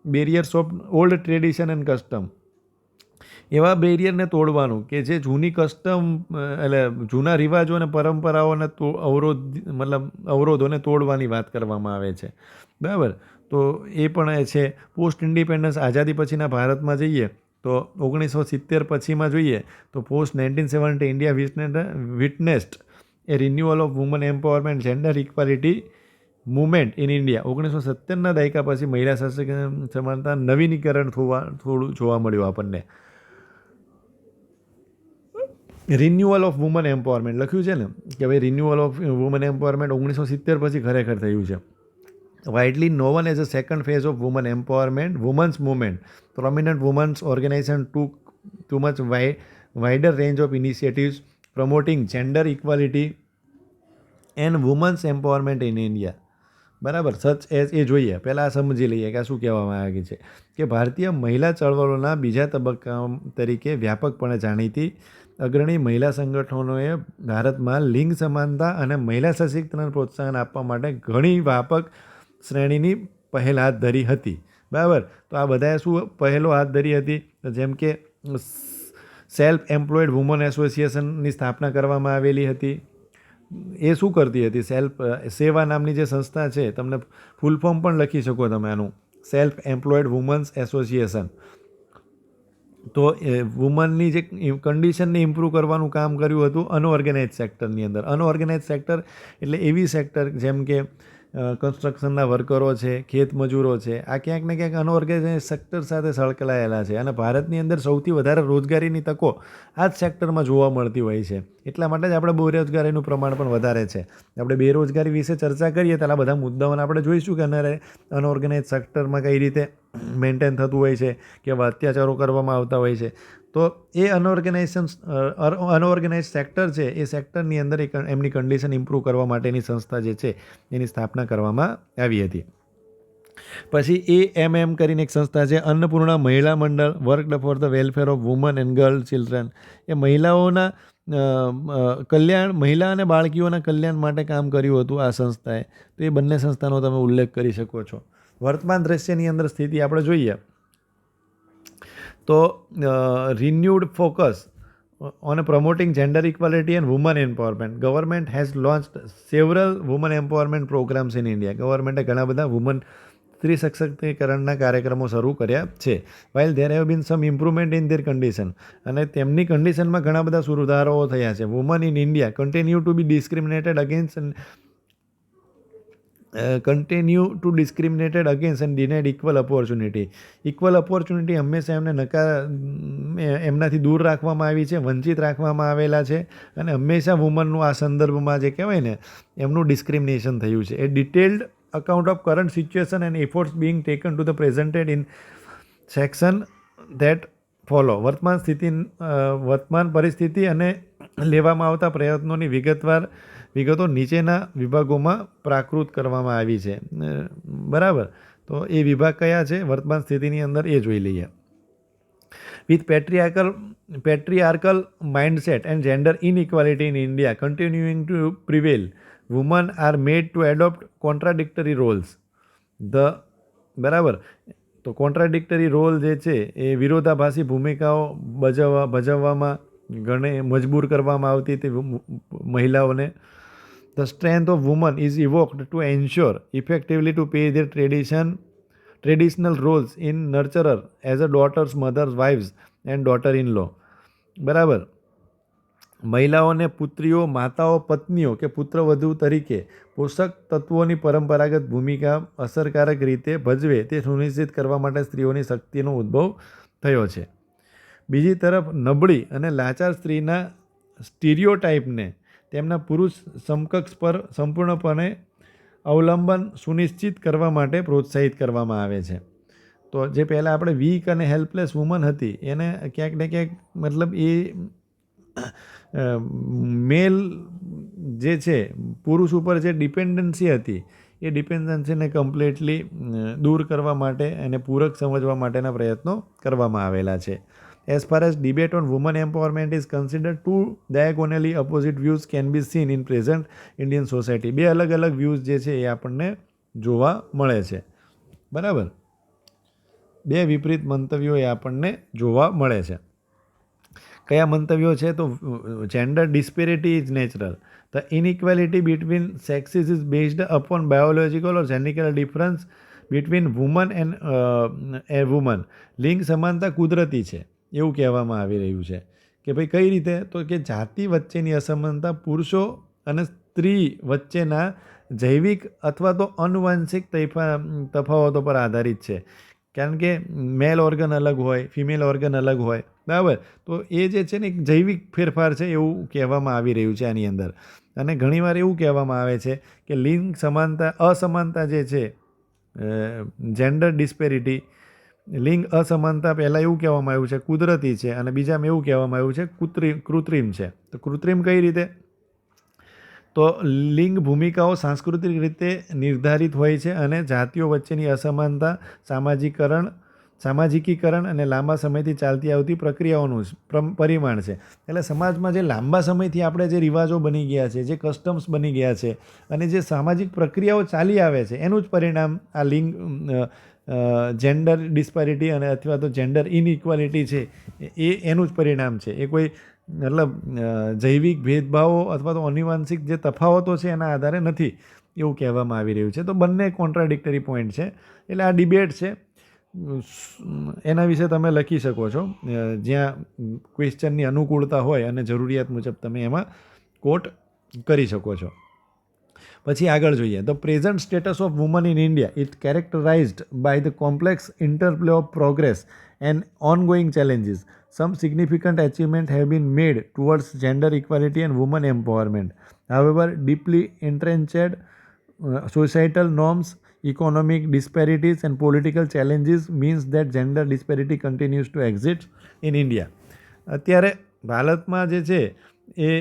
barriers of old tradition and custom. એવા બેરિયરને તોડવાનું કે જે જૂની કસ્ટમ એટલે જૂના રિવાજો અને પરંપરાઓને અવરોધોને તોડવાની વાત કરવામાં આવે છે. બરાબર. તો એ પણ છે. પોસ્ટ ઇન્ડિપેન્ડન્સ આઝાદી પછીના ભારતમાં જઈએ તો 1970 પછીમાં જોઈએ તો post 1970 India witnessed a renewal of woman empowerment gender equality movement in India. 1970ના દાયકા પછી મહિલા સશક્તિકરણ સમાનતા નવીનીકરણ થોડું જોવા મળ્યું આપણને. રિન્યુઅલ ઓફ વુમન એમ્પાવરમેન્ટ લખ્યું છે ને કે ભાઈ રિન્યુઅલ ઓફ વુમન એમ્પાવરમેન્ટ 1970 પછી ખરેખર થયું છે. Widely known as a second phase of woman empowerment woman's movement. Prominent woman's organisation to much wider range of initiatives promoting gender equality and woman's empowerment in India. બરાબર. Such as a જોઈએ પહેલાં સમજી લઈએ કે આ શું કહેવામાં આવે છે કે ભારતીય મહિલા ચળવળોના બીજા તબક્કા તરીકે વ્યાપકપણે જાણીતી અગ્રણી મહિલા સંગઠનોએ ભારતમાં લિંગ સમાનતા અને મહિલા સશક્તિકરણને પ્રોત્સાહન આપવા માટે ઘણી વ્યાપક શ્રેણીની પહેલ હાથ ધરી હતી. બરાબર. તો આ બધાએ શું પહેલો હાથ ધરી હતી? જેમ કે સેલ્ફ એમ્પ્લોયડ વુમન એસોસિએશનની સ્થાપના કરવામાં આવેલી હતી. એ શું કરતી હતી? સેવા નામની જે સંસ્થા છે, તમને ફૂલ ફોર્મ પણ લખી શકો તમે આનું, સેલ્ફ એમ્પ્લોયડ વુમન્સ એસોસિએશન. તો વુમનની જે કન્ડિશનને ઇમ્પ્રૂવ કરવાનું કામ કર્યું હતું અનઓર્ગેનાઇઝ સેક્ટરની અંદર. અનઓર્ગેનાઇઝ સેક્ટર એટલે એવી સેક્ટર જેમ કે કન્સ્ટ્રક્શનના વર્કરો છે, ખેતમજૂરો છે, આ ક્યાંક ને ક્યાંક અનઓર્ગેનાઇઝ સેક્ટર સાથે સંકળાયેલા છે. અને ભારતની અંદર સૌથી વધારે રોજગારીની તકો આ જ સેક્ટરમાં જોવા મળતી હોય છે. એટલા માટે જ આપણે બેરોજગારીનું પ્રમાણ પણ વધારે છે. આપણે બેરોજગારી વિશે ચર્ચા કરીએ ત્યારે આ બધા મુદ્દાઓને આપણે જોઈશું કે અનઓર્ગેનાઇઝ સેક્ટરમાં કઈ રીતે મેન્ટેન થતું હોય છે, કેવા અત્યાચારો કરવામાં આવતા હોય છે. તો એ અનઓર્ગેનાઇઝ સેક્ટર છે, એ સેક્ટરની અંદર એમની કન્ડિશન ઇમ્પ્રૂવ કરવા માટેની સંસ્થા જે છે એની સ્થાપના કરવામાં આવી હતી. પછી AMM કરીને એક સંસ્થા છે, Annapurna Mahila Mandal, worked for the welfare of woman and girl children. એ મહિલાઓના કલ્યાણ, મહિલા અને બાળકીઓના કલ્યાણ માટે કામ કર્યું હતું આ સંસ્થાએ. તો એ બંને સંસ્થાનો તમે ઉલ્લેખ કરી શકો છો. વર્તમાન દ્રશ્યની અંદર સ્થિતિ આપણે જોઈએ તો રિન્યુડ focus on promoting gender equality and women empowerment. Government has launched several women empowerment programs in India. ગવર્મેન્ટે ઘણા બધા વુમન સ્ત્રી સશક્તિકરણના કાર્યક્રમો શરૂ કર્યા છે. while there have been some improvement in their condition. અને તેમની કન્ડિશનમાં ઘણા બધા સુધારાઓ થયા છે. Woman in India continue to discriminated against and denied equal opportunity. Equal opportunity હંમેશા એમનાથી દૂર રાખવામાં આવી છે, વંચિત રાખવામાં આવેલા છે. અને હંમેશા વુમનનું આ સંદર્ભમાં જે કહેવાય ને એમનું ડિસ્ક્રિમિનેશન થયું છે. A detailed account of current situation and efforts being taken to the presented in section that follow. વર્તમાન પરિસ્થિતિ અને લેવામાં આવતા પ્રયત્નોની વિગતો નીચેના વિભાગોમાં પ્રાકૃત કરવામાં આવી છે. બરાબર. તો એ વિભાગ કયા છે વર્તમાન સ્થિતિની અંદર એ જોઈ લઈએ. With patriarchal mindset and gender inequality in India continuing to prevail, woman are made to adopt contradictory roles. બરાબર. તો કોન્ટ્રાડિક્ટરી રોલ જે છે એ વિરોધાભાસી ભૂમિકાઓ ભજવવામાં ઘણી મજબૂર કરવામાં આવતી હતી મહિલાઓને. The strength of women is evoked to ensure effectively to pay their traditional roles in nurturer as a daughters, mothers, wives and daughter-in-law. બરાબર. મહિલાઓને પુત્રીઓ, માતાઓ, પત્નીઓ કે પુત્રવધુ તરીકે પોષક તત્વોની પરંપરાગત ભૂમિકા અસરકારક રીતે ભજવે તે સુનિશ્ચિત કરવા માટે સ્ત્રીઓની શક્તિનો ઉદ્ભવ થયો છે. બીજી તરફ નબળી અને લાચાર સ્ત્રીના સ્ટીરિયોટાઇપને તેમના પુરુષ સમકક્ષ પર સંપૂર્ણપણે અવલંબન સુનિશ્ચિત કરવા માટે પ્રોત્સાહિત કરવામાં આવે છે. તો જે પહેલાં આપણે વીક અને હેલ્પલેસ વુમન હતી એને ક્યાંક ને ક્યાંક મતલબ એ મેલ જે છે પુરુષ ઉપર જે ડિપેન્ડન્સી હતી એ ડિપેન્ડન્સીને કમ્પ્લીટલી દૂર કરવા માટે અને પૂરક સમજવા માટેના પ્રયત્નો કરવામાં આવેલા છે. As far as debate on women empowerment is considered, two diagonally opposite views can be seen in present Indian society. બે અલગ અલગ વ્યૂઝ જે છે એ આપણને જોવા મળે છે. બરાબર, બે વિપરીત મંતવ્યો એ આપણને જોવા મળે છે. કયા મંતવ્યો છે? તો gender disparity is natural. The inequality between sexes is based upon biological or genital difference between woman and a woman. લિંગ સમાનતા કુદરતી છે એવું કહેવામાં આવી રહ્યું છે કે ભાઈ કઈ રીતે? તો કે જાતિ વચ્ચેની અસમાનતા પુરુષો અને સ્ત્રી વચ્ચેના જૈવિક અથવા તો આનુવંશિક તફાવતો પર આધારિત છે. કારણ કે મેલ ઓર્ગન અલગ હોય, ફિમેલ ઓર્ગન અલગ હોય, બરાબર. તો એ જે છે ને એક જૈવિક ફેરફાર છે એવું કહેવામાં આવી રહ્યું છે આની અંદર. અને ઘણીવાર એવું કહેવામાં આવે છે કે લિંગ અસમાનતા જે છે, જેન્ડર ડિસ્પેરિટી, લિંગ અસમાનતા પહેલાં એવું કહેવામાં આવ્યું છે કુદરતી છે અને બીજામાં એવું કહેવામાં આવ્યું છે કૃત્રિમ છે. તો કૃત્રિમ કઈ રીતે? તો લિંગ ભૂમિકાઓ સાંસ્કૃતિક રીતે નિર્ધારિત હોય છે અને જાતિઓ વચ્ચેની અસમાનતા સામાજિકીકરણ અને લાંબા સમયથી ચાલતી આવતી પ્રક્રિયાઓનું પરિમાણ છે. એટલે સમાજમાં જે લાંબા સમયથી આપણે જે રિવાજો બની ગયા છે, જે કસ્ટમ્સ બની ગયા છે અને જે સામાજિક પ્રક્રિયાઓ ચાલી આવે છે એનું જ પરિણામ આ લિંગ જેન્ડર ડિસ્પેરિટી અને અથવા તો જેન્ડર ઇનઇક્વાલિટી છે એનું જ પરિણામ છે. એ કોઈ મતલબ જૈવિક ભેદભાવો અથવા તો આનુવંશિક જે તફાવતો છે એના આધારે નથી એવું કહેવામાં આવી રહ્યું છે. તો બંને કોન્ટ્રાડિક્ટરી પોઈન્ટ છે. એટલે આ ડિબેટ છે, એના વિશે તમે લખી શકો છો જ્યાં ક્વેશ્ચનની અનુકૂળતા હોય અને જરૂરિયાત મુજબ તમે એમાં કોટ કરી શકો છો. પછી આગળ જોઈએ. The present status of woman in India it characterised by the complex interplay of progress and ongoing challenges. Some significant achievements have been made towards gender equality and women empowerment. However, deeply entrenched societal norms, economic disparities and political challenges means that gender disparity continues to exist in India. અત્યારે ભારતમાં જે છે એ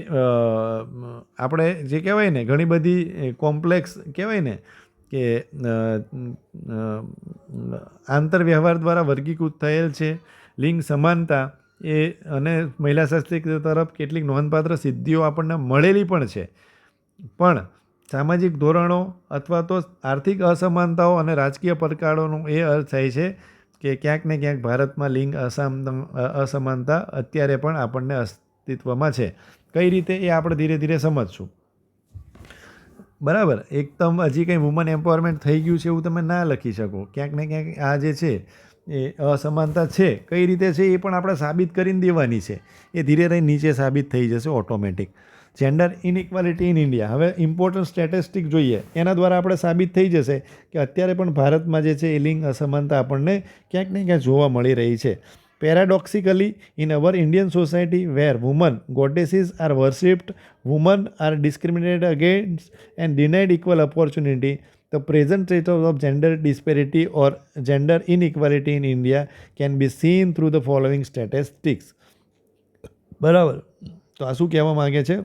આપણે જે કહેવાય ને ઘણી બધી કોમ્પ્લેક્સ કહેવાય ને કે આંતરવ્યવહાર દ્વારા વર્ગીકૃત થયેલ છે. લિંગ સમાનતા એ અને મહિલા સશક્તિકરણ તરફ કેટલીક નોંધપાત્ર સિદ્ધિઓ આપણને મળેલી પણ છે, પણ સામાજિક ધોરણો અથવા તો આર્થિક અસમાનતાઓ અને રાજકીય પડકારોનો એ અર્થ થાય છે કે ક્યાંક ને ક્યાંક ભારતમાં લિંગ અસમાનતા અત્યારે પણ આપણને અસ્તિત્વમાં છે. કઈ રીતે એ આપણે ધીરે ધીરે સમજશું. બરાબર, એકદમ હજી કંઈ વુમન એમ્પાવરમેન્ટ થઈ ગયું છે એવું તમે ના લખી શકો. ક્યાંક ને ક્યાંક આ જે છે એ અસમાનતા છે, કઈ રીતે છે એ પણ આપણે સાબિત કરીને દેવાની છે. એ ધીરે રહીને નીચે સાબિત થઈ જશે automatic. Gender inequality in India, હવે ઇમ્પોર્ટન્ટ સ્ટેટિસ્ટિક જોઈએ એના દ્વારા આપણે સાબિત થઈ જશે કે અત્યારે પણ ભારતમાં જે છે એ લિંગ અસમાનતા આપણને ક્યાંક ને ક્યાંક જોવા મળી રહી છે. Paradoxically, in our Indian society where women goddesses are worshipped, women are discriminated against and denied equal opportunity, the present state of gender disparity or gender inequality in India can be seen through the following statistics. બરાબર, તો આ શું કહેવા માગે છે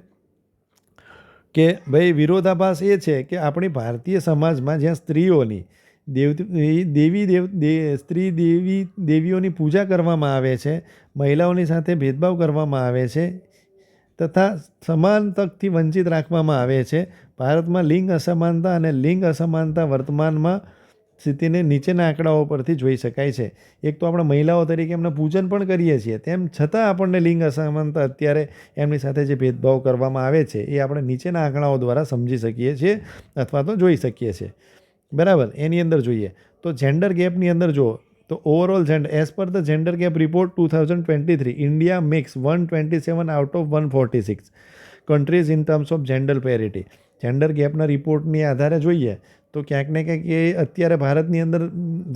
કે ભાઈ વિરોધાભાસ એ છે કે આપણી ભારતીય સમાજમાં જ્યાં સ્ત્રીઓની દેવીઓની પૂજા કરવામાં આવે છે, મહિલાઓની સાથે ભેદભાવ કરવામાં આવે છે તથા સમાન તકથી વંચિત રાખવામાં આવે છે. ભારતમાં લિંગ અસમાનતા અને લિંગ અસમાનતા વર્તમાનમાં સ્થિતિને નીચેના આંકડાઓ પરથી જોઈ શકાય છે. એક તો આપણે મહિલાઓ તરીકે એમને પૂજન પણ કરીએ છીએ, તેમ છતાં આપણને લિંગ અસમાનતા અત્યારે એમની સાથે જે ભેદભાવ કરવામાં આવે છે એ આપણે નીચેના આંકડાઓ દ્વારા સમજી શકીએ છીએ અથવા તો જોઈ શકીએ છીએ. બરાબર, એની અંદર જોઈએ તો જેન્ડર ગેપની અંદર જુઓ તો overall gender as per the gender gap report 2023 India makes 127 out of 146 countries in terms of gender parity. Gender ગેપના રિપોર્ટની આધારે જોઈએ તો ક્યાંક ને ક્યાંક એ અત્યારે ભારતની અંદર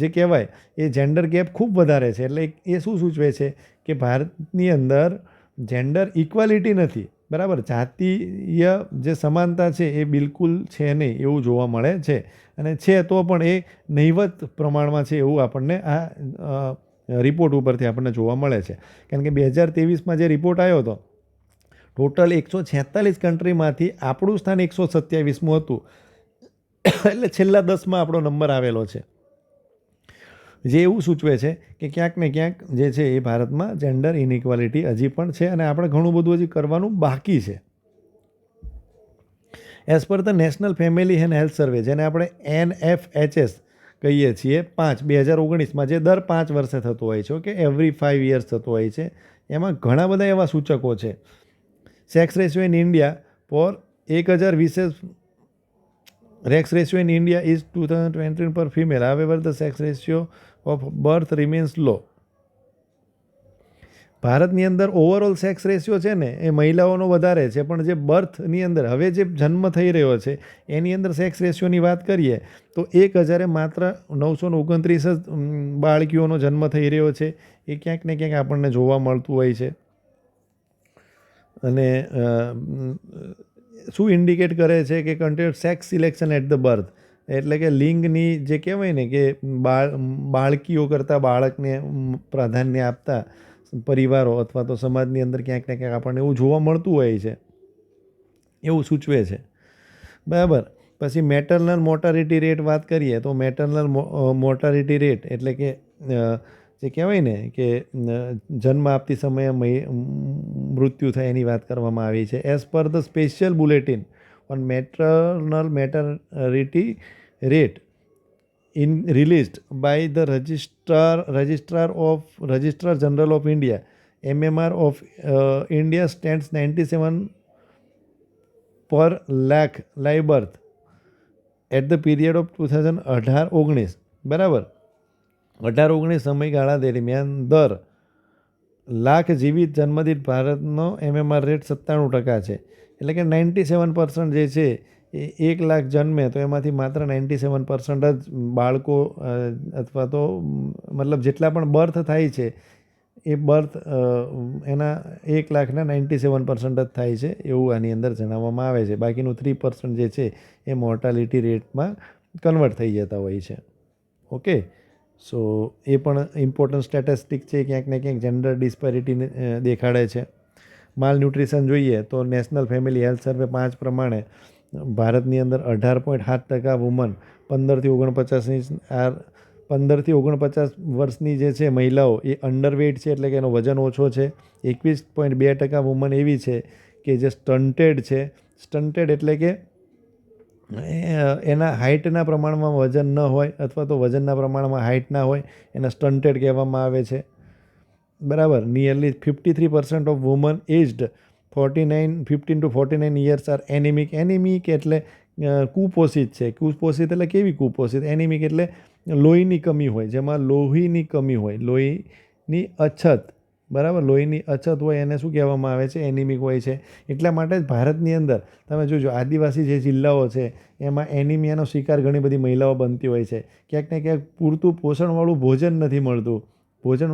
જે કહેવાય એ જેન્ડર ગેપ ખૂબ વધારે છે. એટલે એ શું સૂચવે છે કે ભારતની અંદર જેન્ડર ઇક્વાલિટી નથી, બરાબર. જાતીય જે સમાનતા છે એ બિલકુલ છે નહીં એવું જોવા મળે છે, અને છે તો પણ એ નહિવત પ્રમાણમાં છે એવું આપણને આ રિપોર્ટ ઉપરથી આપણને જોવા મળે છે. કારણ કે 2023માં જે રિપોર્ટ આવ્યો હતો, ટોટલ 146 કન્ટ્રીમાંથી આપણું સ્થાન 127મું હતું. એટલે છેલ્લા 10માં આપણો નંબર આવેલો છે, જે એવું સૂચવે છે કે ક્યાંક ને ક્યાંક જે છે એ ભારતમાં જેન્ડર ઇનઇક્વાલિટી હજી પણ છે, અને આપણે ઘણું બધું હજી કરવાનું બાકી છે. As per the national family and health survey, જેને આપણે NFHS કહીએ છીએ, 2019માં, જે દર 5 વર્ષે થતો હોય છે, કે એવરી 5 years થતો હોય છે, એમાં ઘણા બધા એવા સૂચકો છે. Sex ratio in India for 1020 Sex ratio in India is 2020 per female. However, the sex ratio of birth remains low. ભારતની અંદર ઓવરઓલ સેક્સ રેશિયો છે ને એ મહિલાઓનો વધારે છે, પણ જે બર્થની અંદર હવે જે જન્મ થઈ રહ્યો છે એની અંદર સેક્સ રેશિયોની વાત કરીએ તો 1000 માત્ર 929 જ બાળકીઓનો જન્મ થઈ રહ્યો છે. એ ક્યાંક ને ક્યાંક આપણને જોવા મળતું હોય છે. અને શું ઇન્ડિકેટ કરે છે કે content sex selection at the birth, એટલે કે લિંગની જે કહેવાય ને કે બાળકીઓ કરતાં બાળકને પ્રાધાન્ય આપતા પરિવારો અથવા તો સમાજની અંદર ક્યાંક ને ક્યાંક આપણને એવું જોવા મળતું હોય છે, એવું સૂચવે છે. બરાબર. પછી મેટર્નલ મોર્ટાલિટી રેટ વાત કરીએ તો મેટર્નલ મોર્ટાલિટી રેટ એટલે કે જે કહેવાય ને કે જન્મ આપતી સમયે મૃત્યુ થાય એની વાત કરવામાં આવી છે. As per the special bulletin on maternal mortality rate released by the Registrar General of India, MMR of India stands 97 per lakh live birth at the period of 2018-19. બરાબર. 18-19 સમયગાળા દરમિયાન દર લાખ જીવિત જન્મદિઠ ભારતનો MMR રેટ 97% છે. એટલે કે 97% જે છે એ 1 લાખ જન્મે તો એમાંથી માત્ર 97% જ બાળકો અથવા તો મતલબ જેટલા પણ બર્થ થાય છે એ બર્થ એના 1 લાખના 97% જ થાય છે એવું આની અંદર જણાવવામાં આવે છે. બાકીનું 3% જે છે એ મોર્ટાલિટી રેટમાં કન્વર્ટ થઈ જતા હોય છે. ઓકે, સો એ પણ ઇમ્પોર્ટન્ટ સ્ટેટિસ્ટિક છે, ક્યાંક ને ક્યાંક જેન્ડર ડિસ્પેરિટી દેખાડે છે. માલ ન્યુટ્રિશન જોઈએ તો નેશનલ ફેમિલી હેલ્થ સર્વે 5 પ્રમાણે ભારતની અંદર 18.7% વુમન 15-49 વર્ષની જે છે મહિલાઓ એ અંડરવેઇટ છે, એટલે કે એનો વજન ઓછો છે. 21.2% વુમન એવી છે કે જે સ્ટન્ટેડ છે. સ્ટન્ટેડ એટલે કે એના હાઇટના પ્રમાણમાં વજન ન હોય અથવા તો વજનના પ્રમાણમાં હાઇટ ના હોય, એને સ્ટન્ટેડ કહેવામાં આવે છે. બરાબર. Nearly 53% of woman aged 15 to 49 years are anaemic. Anaemic એટલે કુપોષિત છે. કુપોષિત એટલે કેવી કુપોષિત? એનિમિક એટલે લોહીની કમી હોય, જેમાં લોહીની કમી હોય, લોહીની અછત. બરાબર. લોહીની અછત હોય એને શું કહેવામાં આવે છે? એનિમિક હોય છે. એટલા માટે જ ભારતની અંદર તમે જોજો આદિવાસી જે જિલ્લાઓ છે એમાં એનિમિયાનો શિકાર ઘણી બધી મહિલાઓ બનતી હોય છે. ક્યાંક ને ક્યાંક પૂરતું પોષણવાળું ભોજન નથી મળતું. પૂરતું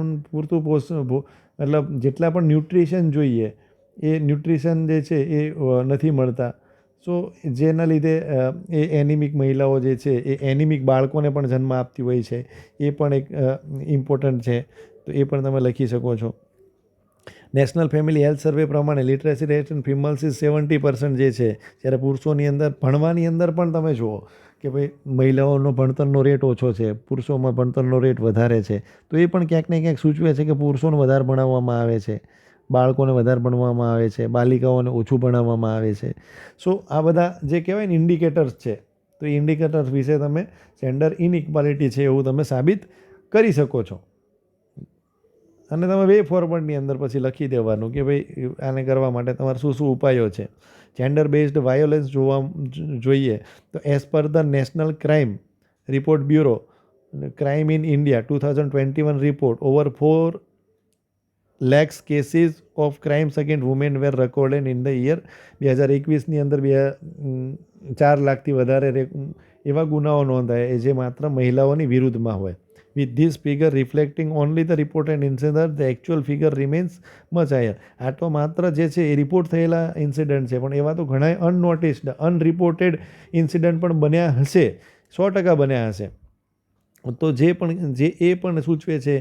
મતલબ જેટલા પણ ન્યુટ્રિશન જોઈએ એ ન્યુટ્રિશન જે છે એ નથી મળતા. સો જેના લીધે એ એનિમિક મહિલાઓ જે છે એ એનિમિક બાળકોને પણ જન્મ આપતી હોય છે. એ પણ એક ઇમ્પોર્ટન્ટ છે, તો એ પણ તમે લખી શકો છો. નેશનલ ફેમિલી હેલ્થ સર્વે પ્રમાણે literacy rate in females is 70% જે છે, જ્યારે પુરુષોની અંદર ભણવાની અંદર પણ તમે જુઓ કે ભાઈ મહિલાઓનો ભણતરનો રેટ ઓછો છે, પુરુષોમાં ભણતરનો રેટ વધારે છે. તો એ પણ ક્યાંક ને ક્યાંક સૂચવે છે કે પુરુષોને વધારે ભણાવવામાં આવે છે, બાળકોને વધારે ભણવામાં આવે છે, બાલિકાઓને ઓછું ભણાવવામાં આવે છે. સો આ બધા જે કહેવાય ને ઇન્ડિકેટર્સ છે, તો એ ઇન્ડિકેટર્સ વિશે તમે જેન્ડર ઇનઇક્વાલિટી છે એવું તમે સાબિત કરી શકો છો. અને તમે વે ફોરવર્ડની અંદર પછી લખી દેવાનું કે ભાઈ આને કરવા માટે તમારે શું શું ઉપાયો છે. જેન્ડર બેઝડ વાયોલન્સ જોઈએ તો as per the national crime report bureau, crime in India 2021 report, over 4 lakhs cases of crimes against women were recorded in the year 2021ની અંદર 4 લાખથી વધારે એવા ગુનાઓ નોંધાયા જે માત્ર મહિલાઓની વિરુદ્ધમાં હોય. With this figure reflecting only the reported incident, the actual figure remains much higher. આ તો માત્ર જે છે એ રિપોર્ટ થયેલા ઇન્સિડન્ટ છે, પણ એવા તો ઘણા અનનોટિસ્ડ અનરિપોર્ટેડ ઇન્સિડન્ટ પણ બન્યા હશે, 100% બન્યા હશે. તો જે પણ સૂચવે છે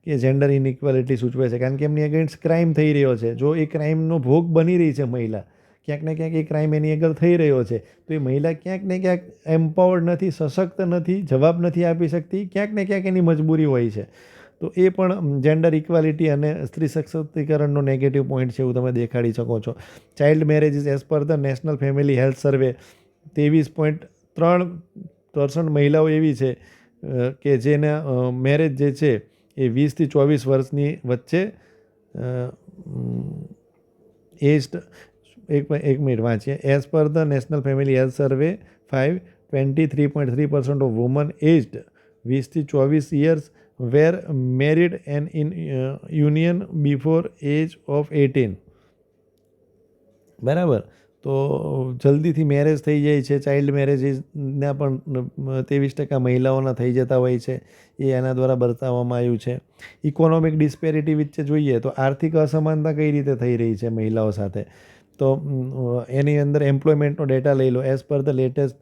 કે જેન્ડર ઇનઇક્વાલિટી સૂચવે છે, કારણ કે એમની અગેન્સ્ટ ક્રાઇમ થઈ રહ્યો છે. જો એ ક્રાઇમનો ભોગ બની રહી છે મહિલા, ક્યાંક ને ક્યાંક એ ક્રાઇમ એની આગળ થઈ રહ્યો છે, તો એ મહિલા ક્યાંક ને ક્યાંક એમ્પાવર્ડ નથી, સશક્ત નથી, જવાબ નથી આપી શકતી, ક્યાંક ને ક્યાંક એની મજબૂરી હોય છે. તો એ પણ જેન્ડર ઇક્વાલિટી અને સ્ત્રી સશક્તિકરણનો નેગેટિવ પોઈન્ટ છે એવું તમે દેખાડી શકો છો. Child marriages as per the national family health survey 23.3% મહિલાઓ એવી છે કે જેના મેરેજ જે છે એ 20 થી 24 વર્ષની વચ્ચે એજ્ડ. એક મિનિટ વાંચીએ. As per the national family health survey 23.3% of woman aged 20 થી 24 years were married and in union before age of 18. બરાબર. તો જલ્દીથી મેરેજ થઈ જાય છે. ચાઇલ્ડ મેરેજીસના પણ 23% મહિલાઓના થઈ જતા હોય છે. એ એના દ્વારા બતાવવામાં આવ્યું છે. ઇકોનોમિક ડિસ્પેરિટી વચ્ચે જોઈએ તો આર્થિક અસમાનતા કઈ રીતે થઈ રહી છે મહિલાઓ સાથે, તો એની અંદર એમ્પ્લોયમેન્ટનો ડેટા લઈ લો. As per the latest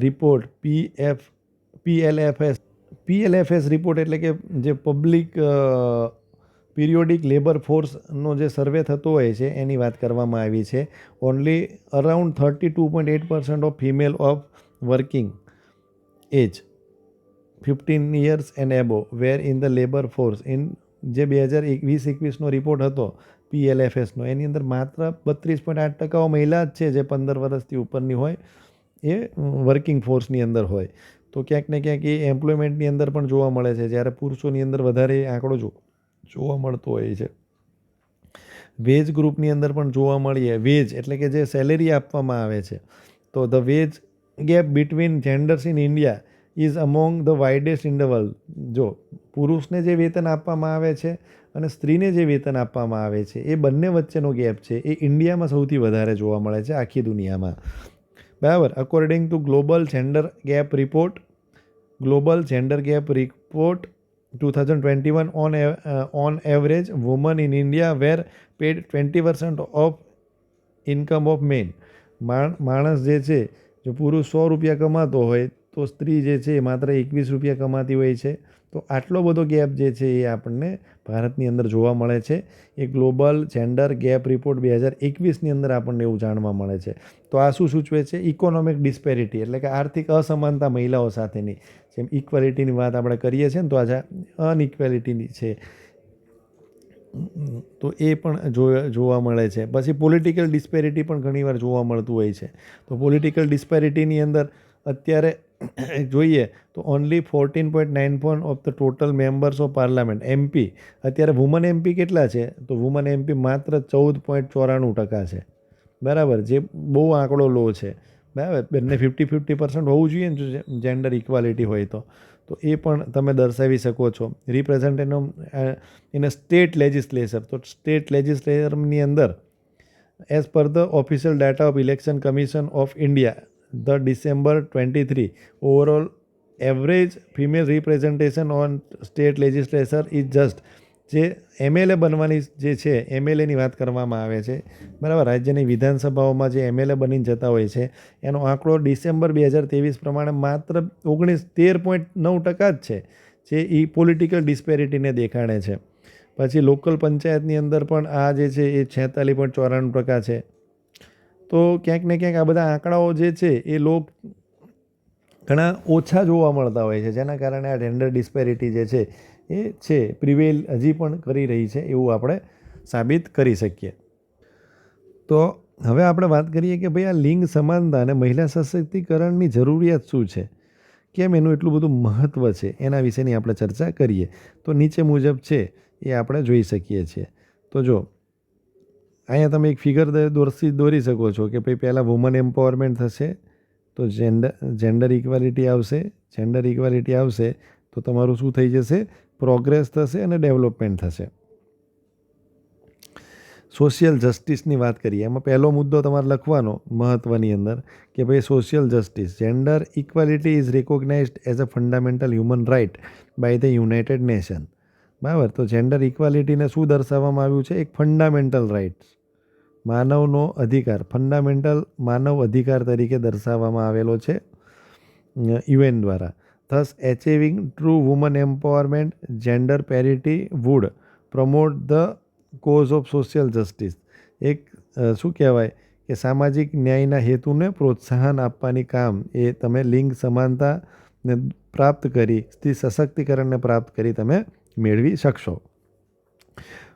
report PLFS report એટલે કે જે પબ્લિક પિરિયોડિક લેબર ફોર્સનો જે સર્વે થતો હોય છે એની વાત કરવામાં આવી છે. Only around 32.8% of female of working age 15 years and above were in the labour force in જે 2020-21નો રિપોર્ટ હતો PLFSનો, એની અંદર માત્ર 32.8% મહિલા જ છે જે 15 વર્ષથી ઉપરની હોય, એ વર્કિંગ ફોર્સની અંદર હોય. તો ક્યાંક ને ક્યાંક એ એમ્પ્લોયમેન્ટની અંદર પણ જોવા મળે છે, જ્યારે પુરુષોની અંદર વધારે આંકડો જોવા મળતો હોય છે. વેજ ગ્રુપની અંદર પણ જોવા મળીએ. વેજ એટલે કે જે સેલેરી આપવામાં આવે છે, તો the wage gap between genders in India is among the widest in the world. જો પુરુષને જે વેતન આપવામાં આવે છે અને સ્ત્રીને જે વેતન આપવામાં આવે છે, એ બંને વચ્ચેનો ગેપ છે એ ઇન્ડિયામાં સૌથી વધારે જોવા મળે છે આખી દુનિયામાં. બરાબર. According to global gender gap report 2021, on average, women in India were paid 20% of income of men. માણસ જે છે, જો પુરુષ 100 રૂપિયા કમાતો હોય તો સ્ત્રી જે છે એ માત્ર 21 રૂપિયા કમાતી હોય છે. તો આટલો બધો ગેપ જે છે એ આપણને ભારતની અંદર જોવા મળે છે. એ ગ્લોબલ જેન્ડર ગેપ રિપોર્ટ 2021ની અંદર આપણને એવું જાણવા મળે છે. તો આ શું સૂચવે છે? ઇકોનોમિક ડિસ્પેરિટી એટલે કે આર્થિક અસમાનતા મહિલાઓ સાથેની. જેમ ઇક્વાલિટીની વાત આપણે કરીએ છીએ ને, તો આજે અનઇક્વાલિટીની છે, તો એ પણ જોવા મળે છે. પછી પોલિટિકલ ડિસ્પેરિટી પણ ઘણીવાર જોવા મળતું હોય છે. તો પોલિટિકલ ડિસ્પેરિટીની અંદર અત્યારે જોઈએ તો only 14.91 of the total members of parliament MP. અત્યારે વુમન MP કેટલા છે? તો વુમન MP માત્ર 14.94% છે. બરાબર, જે બહુ આંકડો લો છે. બરાબર, બંને 50% હોવું જોઈએ ને જો જેન્ડર ઇક્વાલિટી હોય તો એ પણ તમે દર્શાવી શકો છો. Representative in a state legislature, તો સ્ટેટ લેજિસ્લેચરની અંદર as per the official data of election commission of India the December 23, overall average female representation on state legislature is just. જે MLA બનવાની જે છે, MLAની વાત કરવામાં આવે છે. બરાબર, રાજ્યની વિધાનસભાઓમાં જે MLA બનીને જતા હોય છે એનો આંકડો ડિસેમ્બર 2023 પ્રમાણે માત્ર 13.9% જ છે, જે એ પોલિટિકલ ડિસ્પેરિટીને દેખાડે છે. પછી લોકલ પંચાયતની અંદર પણ આ જે છે એ 46.94% છે. તો ક્યાંક ને ક્યાંક આ બધા આંકડાઓ જે છે એ ઘણા ઓછા જોવા મળતા હોય છે, જેના કારણે આ જેન્ડર ડિસ્પેરિટી જે છે એ પ્રિવેલ હજી પણ કરી રહી છે એવું આપણે સાબિત કરી શકીએ. તો હવે આપણે વાત કરીએ કે ભાઈ આ લિંગ સમાનતા અને મહિલા સશક્તિકરણની જરૂરિયાત શું છે, કેમ એનું એટલું બધું મહત્ત્વ છે, એના વિશેની આપણે ચર્ચા કરીએ. તો નીચે મુજબ છે એ આપણે જોઈ શકીએ છીએ. તો જો અહીંયા તમે એક ફિગર દોરી શકો છો કે ભાઈ પહેલાં વુમન એમ્પાવરમેન્ટ થશે તો જેન્ડર ઇક્વાલિટી આવશે. જેન્ડર ઇક્વાલિટી આવશે તો તમારું શું થઈ જશે? પ્રોગ્રેસ થશે અને ડેવલપમેન્ટ થશે. સોશિયલ જસ્ટિસની વાત કરીએ, એમાં પહેલો મુદ્દો તમારે લખવાનો મહત્ત્વની અંદર કે ભાઈ social justice, gender equality is recognized as a fundamental human right by the United Nation. બરાબર, તો જેન્ડર ઇક્વાલિટીને શું દર્શાવવામાં આવ્યું છે? એક ફંડામેન્ટલ રાઇટ્સ, માનવનો અધિકાર, ફંડામેન્ટલ માનવ અધિકાર તરીકે દર્શાવવામાં આવેલો છે યુએન દ્વારા. Thus achieving true woman empowerment, gender parity would promote the cause of social justice. એક શું કહેવાય કે સામાજિક ન્યાયના હેતુને પ્રોત્સાહન આપવાની કામ એ તમે લિંગ સમાનતાને પ્રાપ્ત કરી, સ્ત્રી સશક્તિકરણને પ્રાપ્ત કરી તમે મેળવી શકશો.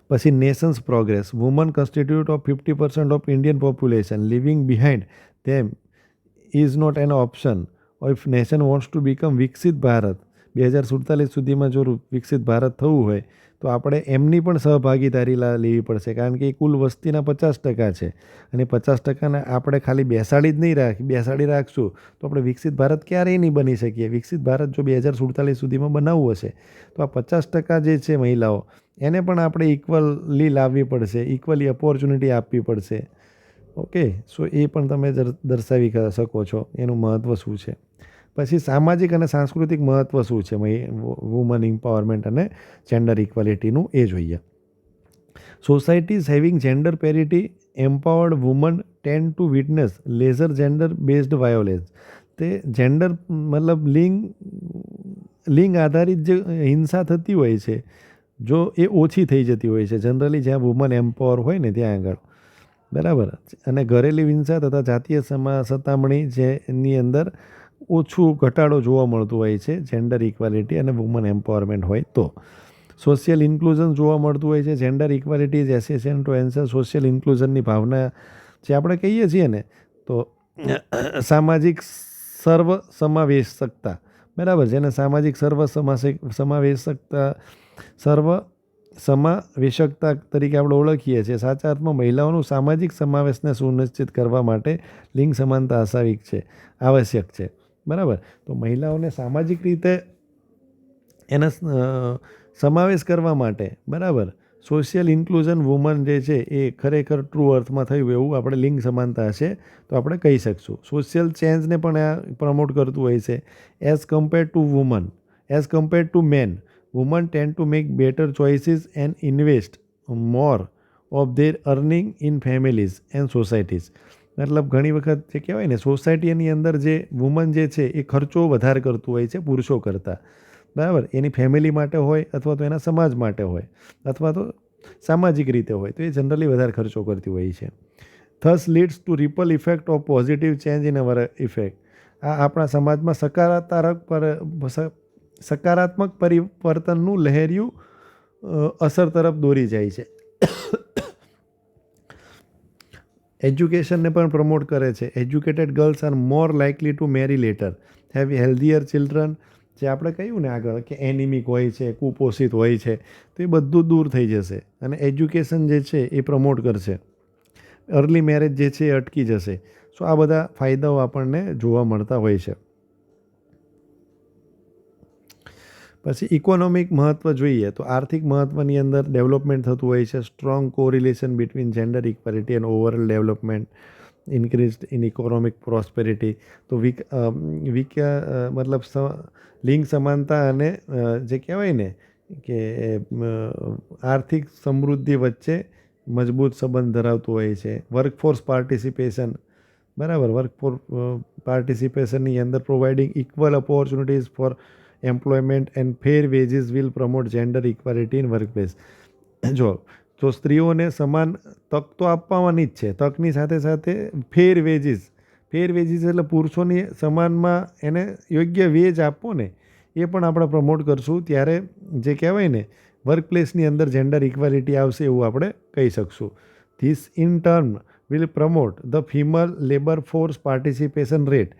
પછી nations progress, woman constitute of 50% of Indian population, living behind them is not an option if nation wants to become વિકસિત ભારત. 2047 સુધીમાં જો વિકસિત ભારત થવું હોય તો આપણે એમની પણ સહભાગીદારી લેવી પડશે, કારણ કે એ કુલ વસ્તીના 50% છે અને 50%ને આપણે ખાલી બેસાડી રાખશું તો આપણે વિકસિત ભારત ક્યારેય નહીં બની શકીએ. વિકસિત ભારત જો 2047 સુધીમાં બનાવવું હશે તો આ 50% જે છે મહિલાઓ, એને પણ આપણે ઇક્વલી લાવવી પડશે, ઇક્વલી ઓપોર્ચ્યુનિટી આપવી પડશે. ઓકે, સો એ પણ તમે દર્શાવી શકો છો એનું મહત્ત્વ શું છે. પછી સામાજિક અને સાંસ્કૃતિક મહત્ત્વ શું છે વુમન એમ્પાવરમેન્ટ અને જેન્ડર ઇક્વાલિટીનું, એ જોઈએ. Societies having gender parity empowered woman tend to witness lesser gender based violence. તે જેન્ડર મતલબ લિંગ આધારિત જે હિંસા થતી હોય છે જો એ ઓછી થઈ જતી હોય છે જનરલી જ્યાં વુમન એમ્પાવર હોય ને ત્યાં આગળ. બરાબર, અને ઘરેલું હિંસા તથા જાતીય સતામણી જેની અંદર ઓછું ઘટાડો જોવા મળતું હોય છે જેન્ડર ઇક્વાલિટી અને વુમન એમ્પાવરમેન્ટ હોય તો. સોશિયલ ઇન્ક્લુઝન જોવા મળતું હોય છે. Gender equality is essential to ensure social ઇન્ક્લુઝનની ભાવના જે આપણે કહીએ છીએ ને, તો સામાજિક સર્વ સમાવેશકતા, બરાબર, જેને સામાજિક સમાવેશકતા તરીકે આપણે ઓળખીએ છીએ. સાચા અર્થમાં મહિલાઓનું સામાજિક સમાવેશને સુનિશ્ચિત કરવા માટે લિંગ સમાનતા આવશ્યક છે. બરાબર, તો મહિલાઓને સામાજિક રીતે એના સમાવેશ કરવા માટે, બરાબર, સોશિયલ ઇન્ક્લુઝન વુમન જે છે એ ખરેખર ટ્રુ અર્થમાં થયું એવું આપણે લિંગ સમાનતા હશે તો આપણે કહી શકશું. સોશિયલ ચેન્જને પણ આ પ્રમોટ કરતું હોય છે. As compared to man, woman tend to make better choices and invest more of their earning in families and societies. મતલબ ઘણી વખત જે કહેવાય ને સોસાયટીની અંદર જે વુમન જે છે એ ખર્ચો વધારે કરતું હોય છે પુરુષો કરતાં. બરાબર, એની ફેમિલી માટે હોય અથવા તો એના સમાજ માટે હોય અથવા તો સામાજિક રીતે હોય તો એ જનરલી વધારે ખર્ચો કરતી હોય છે. Thus leads two ripple effect of positive change in our effect. આ આપણા સમાજમાં સકારાત્મક પરિવર્તનનું લહેરિયું અસર તરફ દોરી જાય છે. એજ્યુકેશનને પણ પ્રમોટ કરે છે. Educated girls are more likely to marry letter, have healthier children. જે આપણે કહ્યું ને આગળ કે એનિમિક હોય છે, કુપોષિત હોય છે, તો એ બધું દૂર થઈ જશે અને એજ્યુકેશન જે છે એ પ્રમોટ કરશે. અર્લી મેરેજ જે છે એ અટકી જશે. સો આ બધા ફાયદાઓ આપણને જોવા મળતા હોય છે. પછી ઇકોનોમિક મહત્ત્વ જોઈએ તો આર્થિક મહત્ત્વની અંદર ડેવલપમેન્ટ થતું હોય છે. Strong correlation between gender equality and overall development, increased in economic prosperity. તો મતલબ લિંગ સમાનતા અને જે કહેવાય ને કે આર્થિક સમૃદ્ધિ વચ્ચે મજબૂત સંબંધ ધરાવતું હોય છે. વર્કફોર્સ પાર્ટિસિપેશન, બરાબર, વર્કફોર્સ પાર્ટિસિપેશનની અંદર providing equal opportunities four employment and fair veggies will promote gender equality in workplace. જો તો સ્ત્રીઓને સમાન તક તો આપવાની જ છે, તકની સાથે સાથે ફેર વેજીસ એટલે પુરુષોની સમાનમાં એને યોગ્ય વેજ આપવો ને એ પણ આપણે પ્રમોટ કરશું. ત્યારે જે કહેવાય ને વર્કપ્લેસની અંદર જેન્ડર ઇક્વાલિટી આવશે એવું આપણે કહી શકશું. This in turn will promote the female labour force participation rate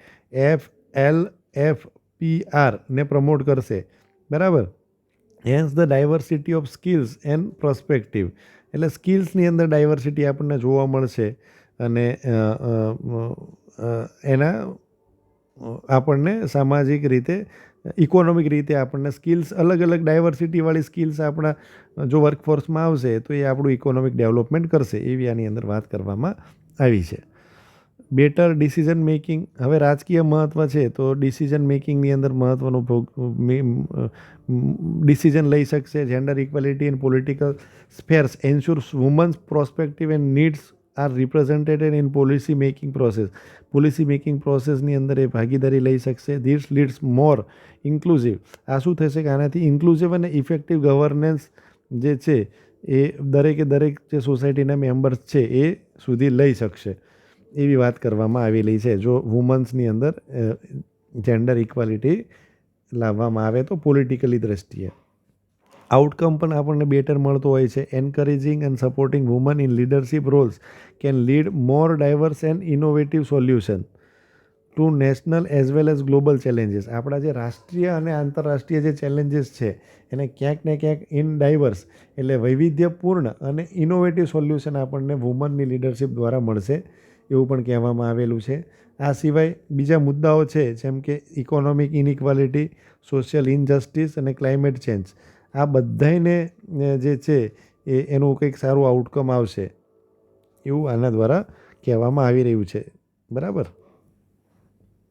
FLFPR ને પ્રમોટ કરશે. બરાબર, hence the diversity of skills and prospective. એટલે સ્કિલ્સની અંદર ડાયવર્સિટી આપણને જોવા મળશે અને એના આપણને સામાજિક રીતે ઇકોનોમિક રીતે આપણને સ્કિલ્સ અલગ અલગ ડાયવર્સિટીવાળી સ્કિલ્સ આપણા જો વર્કફોર્સમાં આવશે તો એ આપણું ઇકોનોમિક ડેવલપમેન્ટ કરશે એવી આની અંદર વાત કરવામાં આવી છે. બેટર ડિસિઝન મેકિંગ, હવે રાજકીય મહત્ત્વ છે તો ડિસિઝન મેકિંગની અંદર મહત્ત્વનું ડિસિઝન લઈ શકશે. Gender equality in political spheres ensures women's prospective and needs are represented in policy making process. Policy making પ્રોસેસની અંદર એ ભાગીદારી લઈ શકશે. This leads more inclusive. આ શું થશે કે આનાથી ઇન્ક્લુઝિવ અને ઇફેક્ટિવ ગવર્નન્સ જે છે એ દરેકે દરેક જે સોસાયટીના મેમ્બર્સ છે એ સુધી લઈ શકશે એવી વાત કરવામાં આવેલી છે. જો વુમન્સની અંદર જેન્ડર ઇક્વાલિટી લાવવામાં આવે તો પોલિટિકલી દ્રષ્ટિએ આઉટકમ પણ આપણને બેટર મળતો હોય છે. Encouraging and supporting woman in leadership roles can lead more diverse and innovative solution to national as well as global challenges. આપણા જે રાષ્ટ્રીય અને આંતરરાષ્ટ્રીય જે ચેલેન્જીસ છે એને ક્યાંક ને ક્યાંક ઇન ડાયવર્સ એટલે વૈવિધ્યપૂર્ણ અને ઇનોવેટિવ સોલ્યુશન આપણને વુમનની લીડરશિપ દ્વારા મળશે એવું પણ કહેવામાં આવેલું છે. આ સિવાય બીજા મુદ્દાઓ છે જેમ કે ઇકોનોમિક ઇનઇક્વાલિટી, સોશિયલ ઇનજસ્ટિસ અને ક્લાઇમેટ ચેન્જ. આ બધાને જે છે એનું કંઈક સારું આઉટકમ આવશે એવું આના દ્વારા કહેવામાં આવી રહ્યું છે. બરાબર.